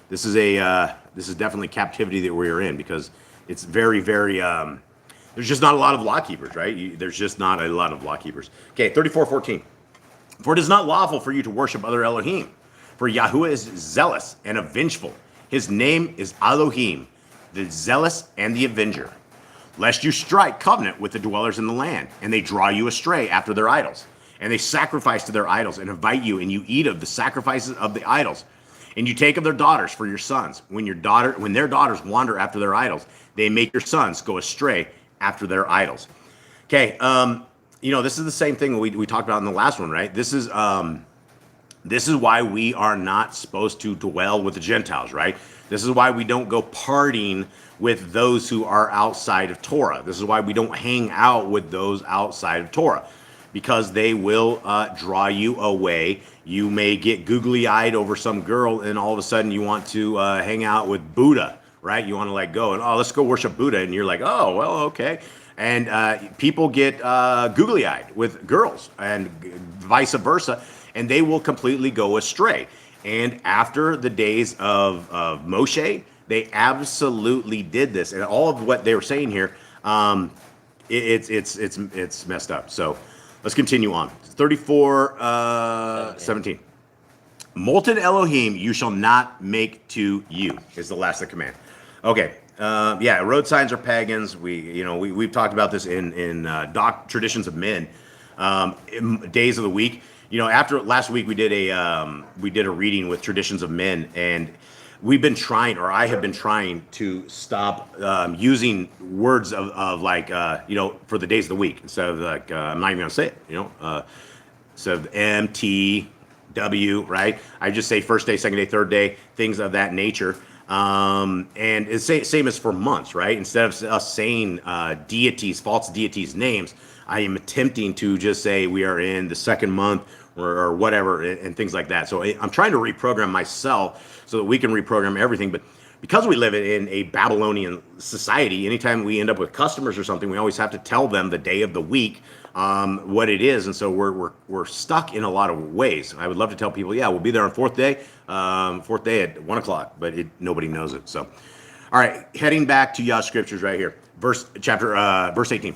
this is definitely captivity that we are in, because it's very, very. There's just not a lot of law keepers, right? There's just not a lot of law keepers. Okay, 34:14. For it is not lawful for you to worship other Elohim, for Yahuwah is zealous and avengeful. His name is Elohim, the zealous and the avenger. Lest you strike covenant with the dwellers in the land, and they draw you astray after their idols, and they sacrifice to their idols, and invite you, and you eat of the sacrifices of the idols, and you take of their daughters for your sons. When their daughters wander after their idols, they make your sons go astray after their idols. Okay, this is the same thing we talked about in the last one, right? This is why we are not supposed to dwell with the Gentiles, right? This is why we don't go partying with those who are outside of Torah. This is why we don't hang out with those outside of Torah, because they will draw you away. You may get googly-eyed over some girl, and all of a sudden you want to hang out with Buddha, right? You want to let go, and let's go worship Buddha, and you're like, oh, well, okay. And people get googly-eyed with girls, and vice versa, and they will completely go astray. And after the days of Moshe, they absolutely did this, and all of what they were saying here, it's messed up. So let's continue on. 34:17. Molten Elohim you shall not make to you is the last of the command. Okay. Road signs are pagans. We've talked about this in traditions of men, days of the week. After last week we did a reading with traditions of men, and I have been trying to stop using words of like for the days of the week, instead of like I'm not even gonna say it. Instead of MTW, right? I just say first day, second day, third day, things of that nature. And it's same as for months, right? Instead of us saying false deities names, I am attempting to just say we are in the second month or whatever, and things like that. So I'm trying to reprogram myself so that we can reprogram everything. But because we live in a Babylonian society, anytime we end up with customers or something, we always have to tell them the day of the week, what it is. And so we're stuck in a lot of ways. I would love to tell people, yeah, we'll be there on fourth day at 1 o'clock, but nobody knows it. So, all right, heading back to Yah Scriptures right here, verse 18.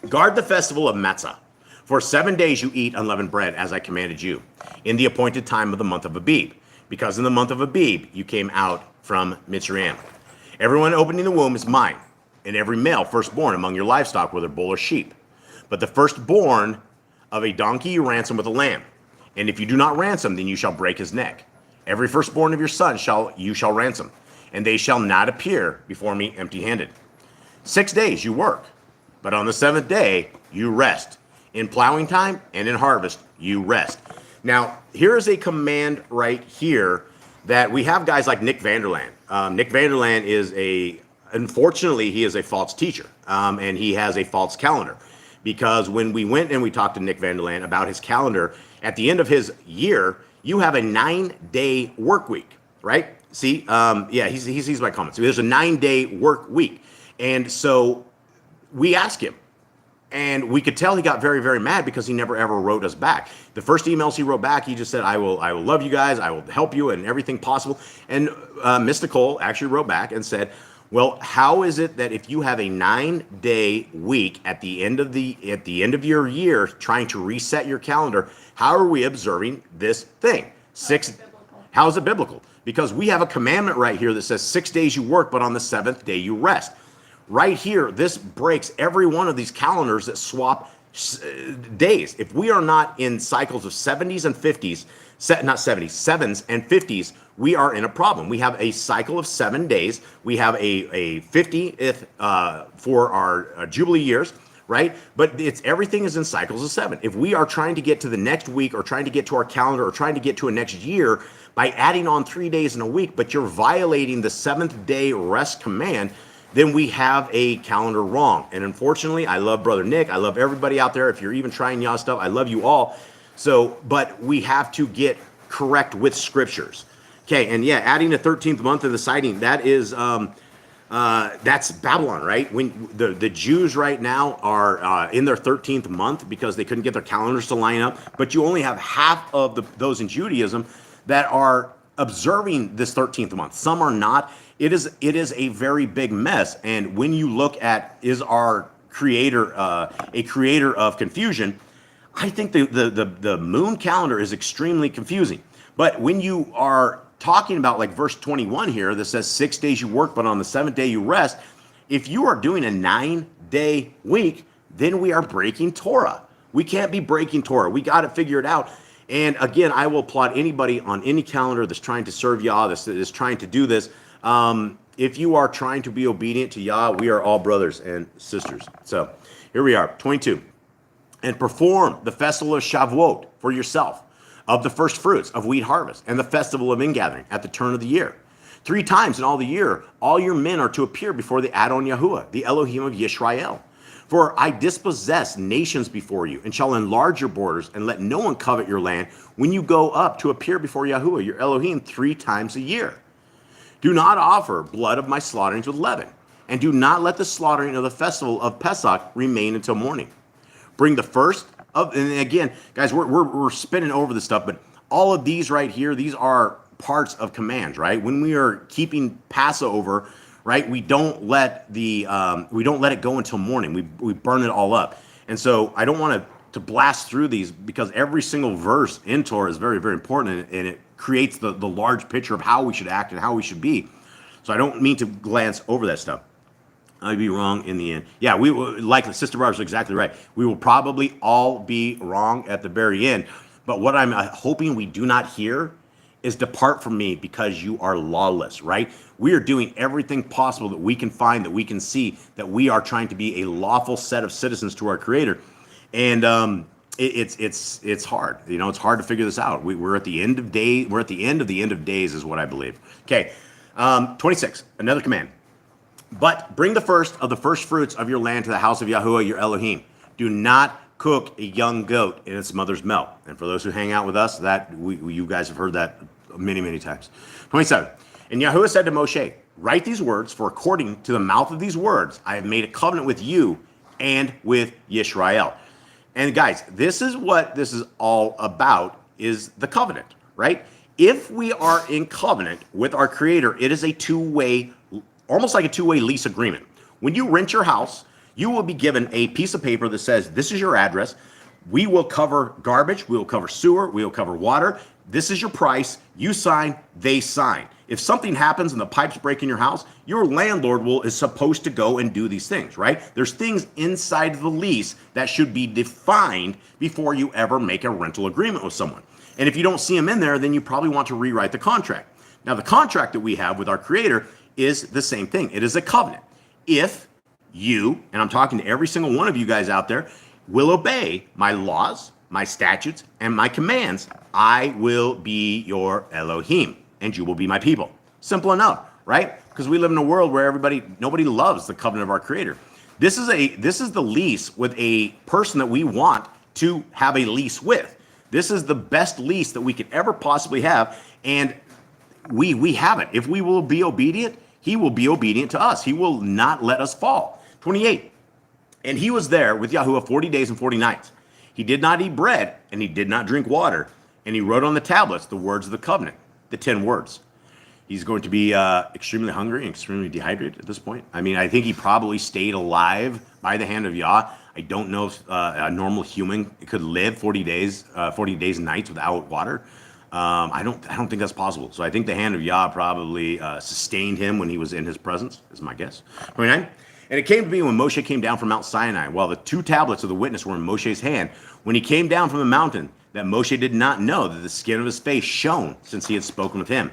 Guard the festival of Matzah. For 7 days you eat unleavened bread, as I commanded you, in the appointed time of the month of Abib, because in the month of Abib you came out from Mitzrayim. Everyone opening the womb is mine, and every male firstborn among your livestock, whether bull or sheep. But the firstborn of a donkey you ransom with a lamb. And if you do not ransom, then you shall break his neck. Every firstborn of your sons you shall ransom, and they shall not appear before me empty-handed. 6 days you work, but on the seventh day you rest. In plowing time and in harvest you rest. Now, here is a command right here that we have guys like Nick Vanderland. Nick Vanderland unfortunately, he is a false teacher, and he has a false calendar. Because when we went and we talked to Nick Vanderland about his calendar, at the end of his year, you have a 9-day work week, right? See, yeah, he sees my comments. There's a 9-day work week. And so we asked him, and we could tell he got very, very mad because he never ever wrote us back. The first emails he wrote back, he just said, I will love you guys, I will help you and everything possible. And Mr. Cole actually wrote back and said, well, how is it that if you have a 9-day week at the end of your year trying to reset your calendar, how are we observing this thing? How is it biblical? Because we have a commandment right here that says 6 days you work, but on the seventh day you rest. Right here, this breaks every one of these calendars that swap days. If we are not in cycles of 70s and 50s, not 70s, 7s and 50s, we are in a problem. We have a cycle of 7 days. We have a 50th for our Jubilee years, right? But everything is in cycles of 7. If we are trying to get to the next week or trying to get to our calendar or trying to get to a next year by adding on 3 days in a week, but you're violating the 7th day rest command, then we have a calendar wrong. And unfortunately, I love Brother Nick. I love everybody out there. If you're even trying Yah stuff, I love you all. So, but we have to get correct with scriptures. Okay, and yeah, adding the 13th month of the sighting, that is, that's Babylon, right? When the Jews right now are in their 13th month because they couldn't get their calendars to line up, but you only have half of those in Judaism that are observing this 13th month. Some are not. It is a very big mess. And when you look at, is our creator a creator of confusion, I think the moon calendar is extremely confusing. But when you are talking about like verse 21 here that says 6 days you work, but on the seventh day you rest, if you are doing a 9-day week, then we are breaking Torah. We can't be breaking Torah. We got to figure it out. And again, I will applaud anybody on any calendar that's trying to serve Yah, that's trying to do this. If you are trying to be obedient to Yah, we are all brothers and sisters. So here we are, 22. And perform the festival of Shavuot for yourself, of the first fruits of wheat harvest, and the festival of ingathering at the turn of the year. 3 times in all the year, all your men are to appear before the Adon Yahuwah, the Elohim of Yisrael. For I dispossess nations before you, and shall enlarge your borders, and let no one covet your land when you go up to appear before Yahuwah, your Elohim, 3 times a year. Do not offer blood of my slaughterings with leaven, and do not let the slaughtering of the festival of Pesach remain until morning. Bring the first of, and again, guys, we're spinning over this stuff, but all of these right here, these are parts of commands, right? When we are keeping Passover, right, we don't let it go until morning. We burn it all up. And so I don't want to blast through these because every single verse in Torah is very, very important, and it creates the large picture of how we should act and how we should be. So I don't mean to glance over that stuff. I'd be wrong in the end. Yeah, we will, like Sister Barbara's exactly right. We will probably all be wrong at the very end. But what I'm hoping we do not hear is depart from me because you are lawless, right? We are doing everything possible that we can find, that we can see, that we are trying to be a lawful set of citizens to our Creator. And it's hard. You know, it's hard to figure this out. We're at the end of day. We're at the end of days is what I believe. Okay, 26, another command. But bring the first of the first fruits of your land to the house of Yahuwah, your Elohim. Do not cook a young goat in its mother's milk. And for those who hang out with us, you guys have heard that many, many times. 27. And Yahuwah said to Moshe, write these words, for according to the mouth of these words, I have made a covenant with you and with Yisrael. And guys, this is what this is all about, is the covenant, right? If we are in covenant with our Creator, it is a two-way, almost like a two-way lease agreement. When you rent your house, you will be given a piece of paper that says, this is your address. We will cover garbage. We will cover sewer. We will cover water. This is your price. You sign, they sign. If something happens and the pipes break in your house, your landlord is supposed to go and do these things, right? There's things inside the lease that should be defined before you ever make a rental agreement with someone. And if you don't see them in there, then you probably want to rewrite the contract. Now, the contract that we have with our Creator is the same thing. It is a covenant. If you, and I'm talking to every single one of you guys out there, will obey my laws, my statutes, and my commands, I will be your Elohim, and you will be my people. Simple enough, right? Because we live in a world where nobody loves the covenant of our Creator. This is the lease with a person that we want to have a lease with. This is the best lease that we could ever possibly have, and we have it. If we will be obedient, he will be obedient to us. He will not let us fall. 28. And he was there with Yahuwah 40 days and 40 nights. He did not eat bread, and he did not drink water. And he wrote on the tablets the words of the covenant, the 10 words. He's going to be extremely hungry and extremely dehydrated at this point. I mean, I think he probably stayed alive by the hand of Yah. I don't know if a normal human could live 40 days and nights without water. I don't think that's possible. So I think the hand of Yah probably sustained him when he was in his presence, is my guess. 29. And it came to be when Moshe came down from Mount Sinai, while the 2 tablets of the witness were in Moshe's hand, when he came down from the mountain, that Moshe did not know that the skin of his face shone, since he had spoken with him.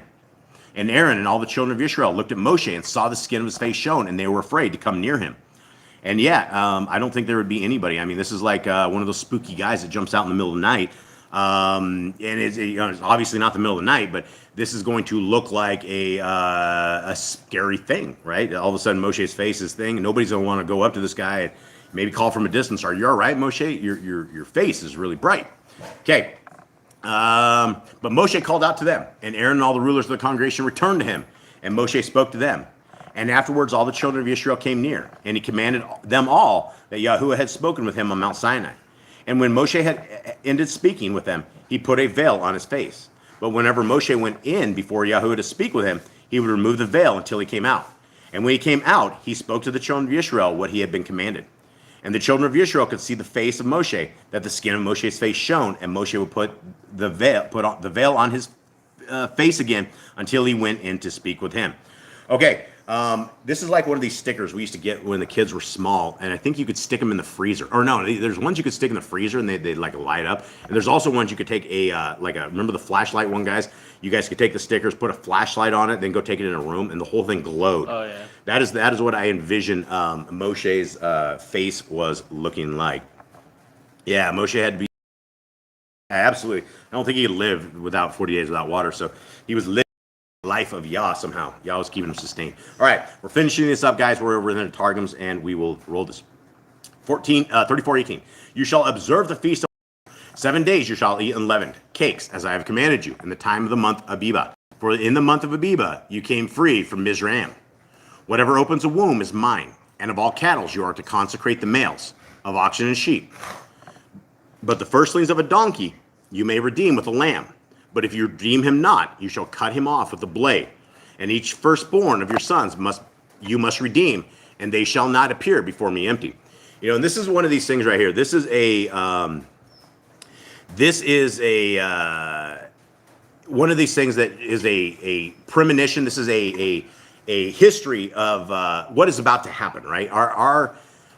And Aaron and all the children of Israel looked at Moshe and saw the skin of his face shone, and they were afraid to come near him. And I don't think there would be anybody. I mean, this is like one of those spooky guys that jumps out in the middle of the night. And it's obviously not the middle of the night, but this is going to look like a scary thing, right? All of a sudden, Moshe's face is thing, and nobody's going to want to go up to this guy and maybe call from a distance. Are you all right, Moshe? Your face is really bright. Okay. But Moshe called out to them, and Aaron and all the rulers of the congregation returned to him, and Moshe spoke to them. And afterwards, all the children of Israel came near, and he commanded them all that Yahuwah had spoken with him on Mount Sinai. And when Moshe had ended speaking with them, he put a veil on his face. But whenever Moshe went in before Yahuwah to speak with him, he would remove the veil until he came out. And when he came out, he spoke to the children of Israel what he had been commanded. And the children of Israel could see the face of Moshe, that the skin of Moshe's face shone, and Moshe would put the veil on his face again until he went in to speak with him. Okay, this is like one of these stickers we used to get when the kids were small, and I think you could stick them in the freezer. Or no, there's ones you could stick in the freezer and they like light up. And there's also ones you could take remember the flashlight one, guys? You guys could take the stickers, put a flashlight on it, then go take it in a room, and the whole thing glowed. Oh yeah. That is what I envision Moshe's face was looking like. Yeah, Moshe had to be absolutely. I don't think he could live without 40 days without water. So he was living the life of Yah somehow. Yah was keeping him sustained. All right, we're finishing this up, guys. We're over in the Targums, and we will roll this. 34:18. You shall observe the feast of 7 days. You shall eat unleavened cakes, as I have commanded you, in the time of the month Abiba. For in the month of Abiba you came free from Mizraim. Whatever opens a womb is mine, and of all cattle you are to consecrate the males, of oxen and sheep. But the firstlings of a donkey you may redeem with a lamb. But if you redeem him not, you shall cut him off with a blade. And each firstborn of your sons you must redeem, and they shall not appear before me empty. You know, and this is one of these things right here. This is one of these things that is a premonition. This is a history of what is about to happen, right?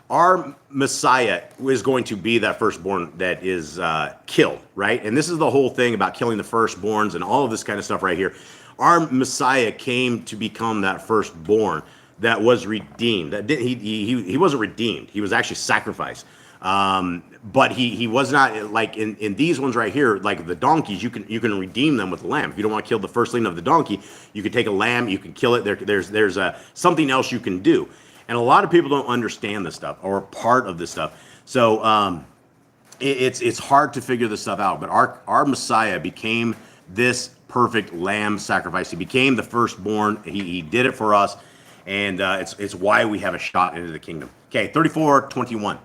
Our Messiah is going to be that firstborn that is killed, right? And this is the whole thing about killing the firstborns and all of this kind of stuff right here. Our Messiah came to become that firstborn that was redeemed. He wasn't redeemed. He was actually sacrificed. But he was not like in these ones right here, like the donkeys. You can redeem them with a lamb. If you don't want to kill the firstling of the donkey, you can take a lamb. You can kill it. There's something else you can do. And a lot of people don't understand this stuff or part of this stuff. So it's hard to figure this stuff out. But our Messiah became this perfect lamb sacrifice. He became the firstborn. He did it for us. And it's why we have a shot into the kingdom. Okay, 34:21.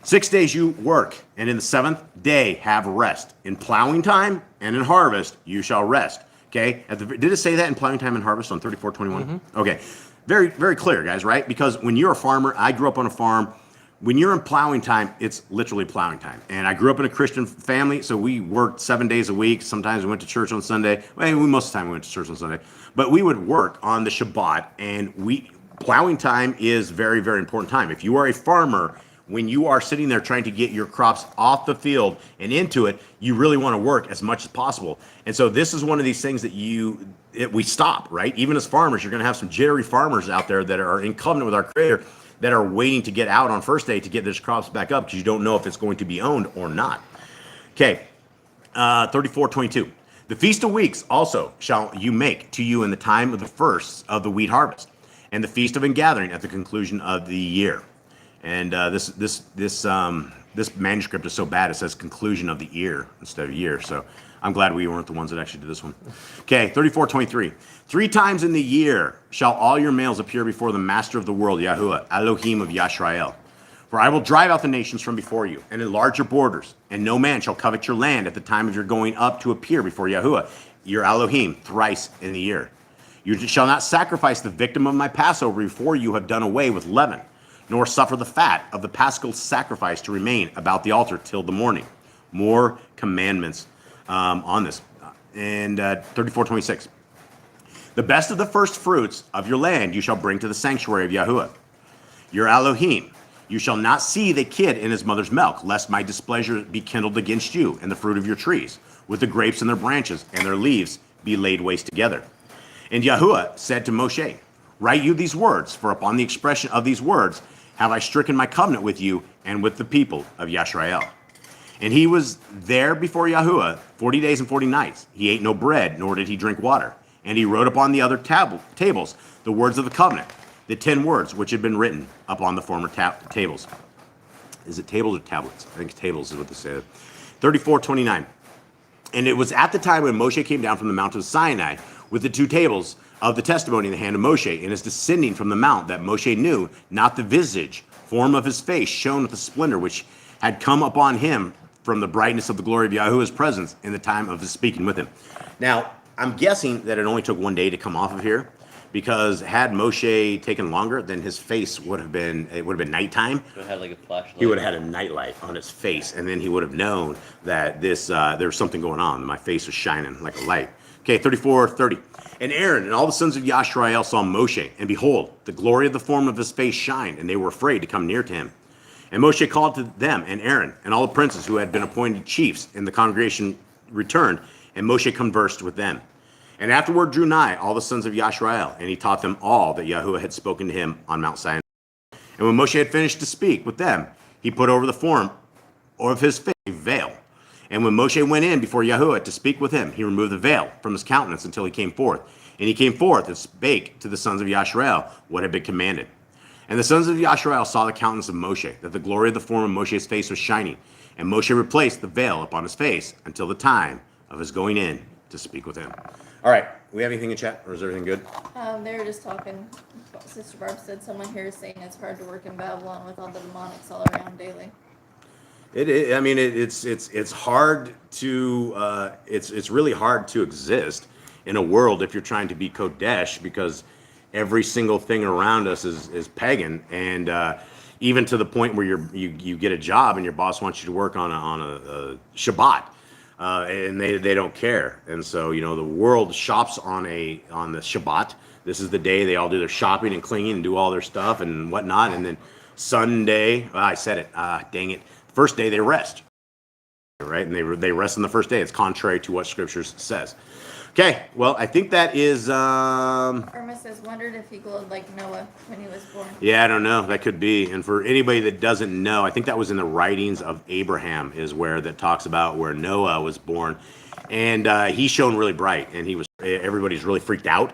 6 days you work, and in the seventh day have rest. In plowing time and in harvest you shall rest. Okay, did it say that in plowing time and harvest on 34:21? Mm-hmm. Okay. Very, very clear, guys, right? Because when you're a farmer, I grew up on a farm. When you're in plowing time, it's literally plowing time. And I grew up in a Christian family, so we worked 7 days a week. Sometimes we went to church on Sunday. Well, most of the time we went to church on Sunday. But we would work on the Shabbat, and plowing time is very, very important time. If you are a farmer, when you are sitting there trying to get your crops off the field and into it, you really want to work as much as possible. And so this is one of these things that we stop, right? Even as farmers, you're going to have some jittery farmers out there that are in covenant with our Creator that are waiting to get out on first day to get their crops back up because you don't know if it's going to be owned or not. Okay, 34:22. The Feast of Weeks also shall you make to you in the time of the first of the wheat harvest, and the Feast of Ingathering at the conclusion of the year. And this manuscript is so bad it says conclusion of the year instead of year. So I'm glad we weren't the ones that actually did this one. Okay, 34:23. 3 times in the year shall all your males appear before the Master of the world, Yahuwah, Elohim of Yashrael. For I will drive out the nations from before you, and enlarge your borders, and no man shall covet your land at the time of your going up to appear before Yahuwah, your Elohim, thrice in the year. You shall not sacrifice the victim of my Passover before you have done away with leaven, nor suffer the fat of the paschal sacrifice to remain about the altar till the morning. More commandments on this. And 34:26. The best of the first fruits of your land you shall bring to the sanctuary of Yahuwah, your Elohim. You shall not see the kid in his mother's milk, lest my displeasure be kindled against you and the fruit of your trees, with the grapes in their branches and their leaves be laid waste together. And Yahuwah said to Moshe, write you these words, for upon the expression of these words have I stricken my covenant with you and with the people of Yashrael. And he was there before Yahuwah 40 days and 40 nights. He ate no bread, nor did he drink water. And he wrote upon the other tables the words of the covenant, the 10 words which had been written upon the former tables. Is it tables or tablets? I think tables is what they say. 34:29. And it was at the time when Moshe came down from the Mount of Sinai with the 2 tables of the testimony in the hand of Moshe, and is descending from the mount, that Moshe knew not the visage, form of his face shone with the splendor which had come upon him from the brightness of the glory of Yahuwah's presence in the time of his speaking with him. Now, I'm guessing that it only took 1 day to come off of here, because had Moshe taken longer, then his face would have been nighttime. It had like a flashlight. He would have had a nightlight on his face, and then he would have known that there was something going on. My face was shining like a light. Okay, 34:30. And Aaron and all the sons of Yashrael saw Moshe, and behold, the glory of the form of his face shined, and they were afraid to come near to him. And Moshe called to them, and Aaron and all the princes who had been appointed chiefs in the congregation returned, and Moshe conversed with them. And afterward drew nigh all the sons of Yashrael, and he taught them all that Yahuwah had spoken to him on Mount Sinai. And when Moshe had finished to speak with them, he put over the form of his face a veil. And when Moshe went in before Yahuwah to speak with him, he removed the veil from his countenance until he came forth. And he came forth and spake to the sons of Yashrael what had been commanded. And the sons of Yashrael saw the countenance of Moshe, that the glory of the form of Moshe's face was shining. And Moshe replaced the veil upon his face until the time of his going in to speak with him. All right, we have anything in chat, or is everything good? They were just talking. Sister Barb said someone here is saying it's hard to work in Babylon with all the demonics all around daily. I mean, it's hard to it's really hard to exist in a world if you're trying to be Kodesh, because every single thing around us is pagan, and even to the point where you get a job and your boss wants you to work on a Shabbat, and they don't care, and so the world shops on the Shabbat. This is the day they all do their shopping and cleaning and do all their stuff and whatnot, and then Sunday, I said it, dang it. First day they rest, right? And they rest on the first day. It's contrary to what Scriptures says. Okay, well, I think that is... Irma says, wondered if he glowed like Noah when he was born. Yeah, I don't know. That could be. And for anybody that doesn't know, I think that was in the writings of Abraham is where that talks about where Noah was born. And he shone really bright, and everybody's really freaked out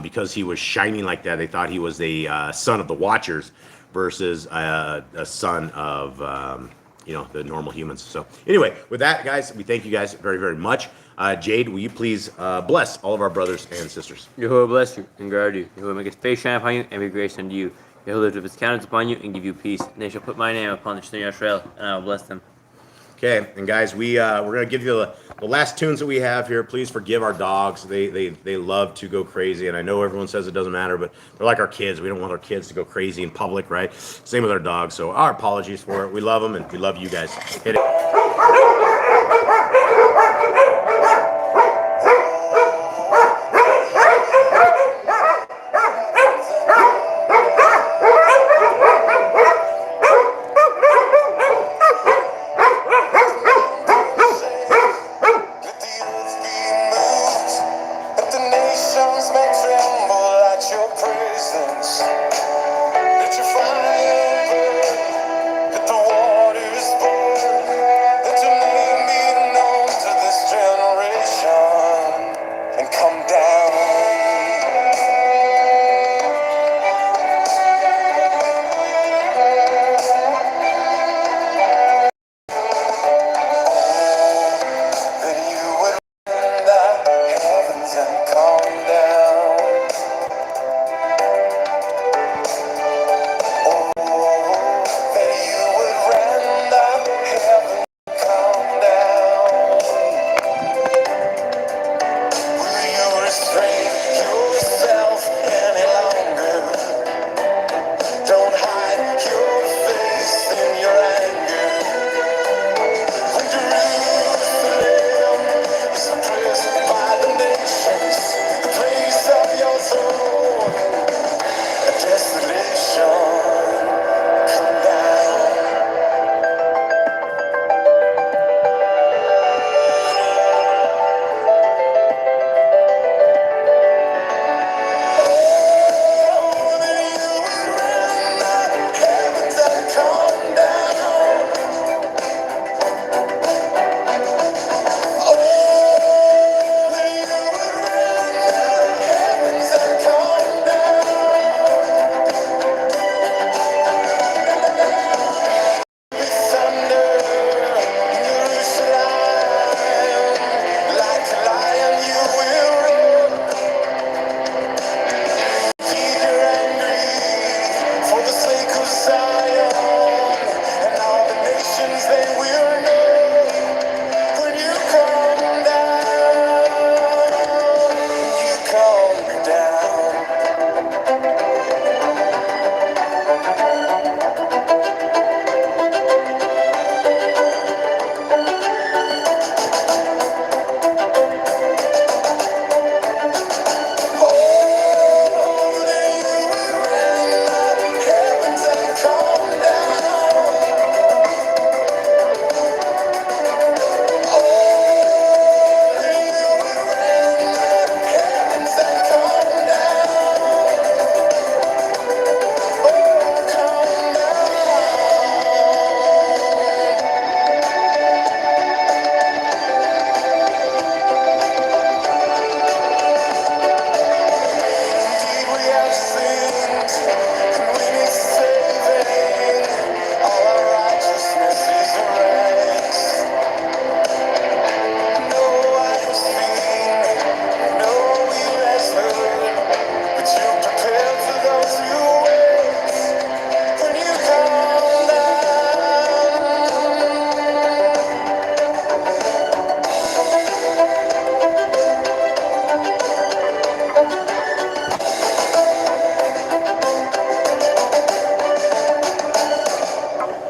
because he was shining like that. They thought he was a son of the Watchers versus a son of the normal humans. So anyway, with that, guys, we thank you guys very, very much. Jade, will you please bless all of our brothers and sisters? Yahuwah bless you and guard you. Yahuwah make his face shine upon you and be gracious unto you. Yahuwah lift up his countenance upon you and give you peace. And they shall put my name upon the children of Israel, and I will bless them. Okay, and guys, we're going to give you The last tunes that we have here, please forgive our dogs. They love to go crazy, and I know everyone says it doesn't matter, but they're like our kids. We don't want our kids to go crazy in public, right? Same with our dogs. So our apologies for it. We love them, and we love you guys. Hit it.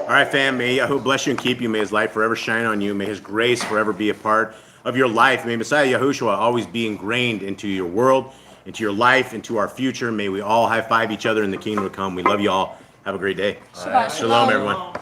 All right, fam, may Yahweh bless you and keep you. May his light forever shine on you. May his grace forever be a part of your life. May Messiah Yahushua always be ingrained into your world, into your life, into our future. May we all high five each other in the kingdom to come. We love you all. Have a great day. Shabbat Shalom, everyone.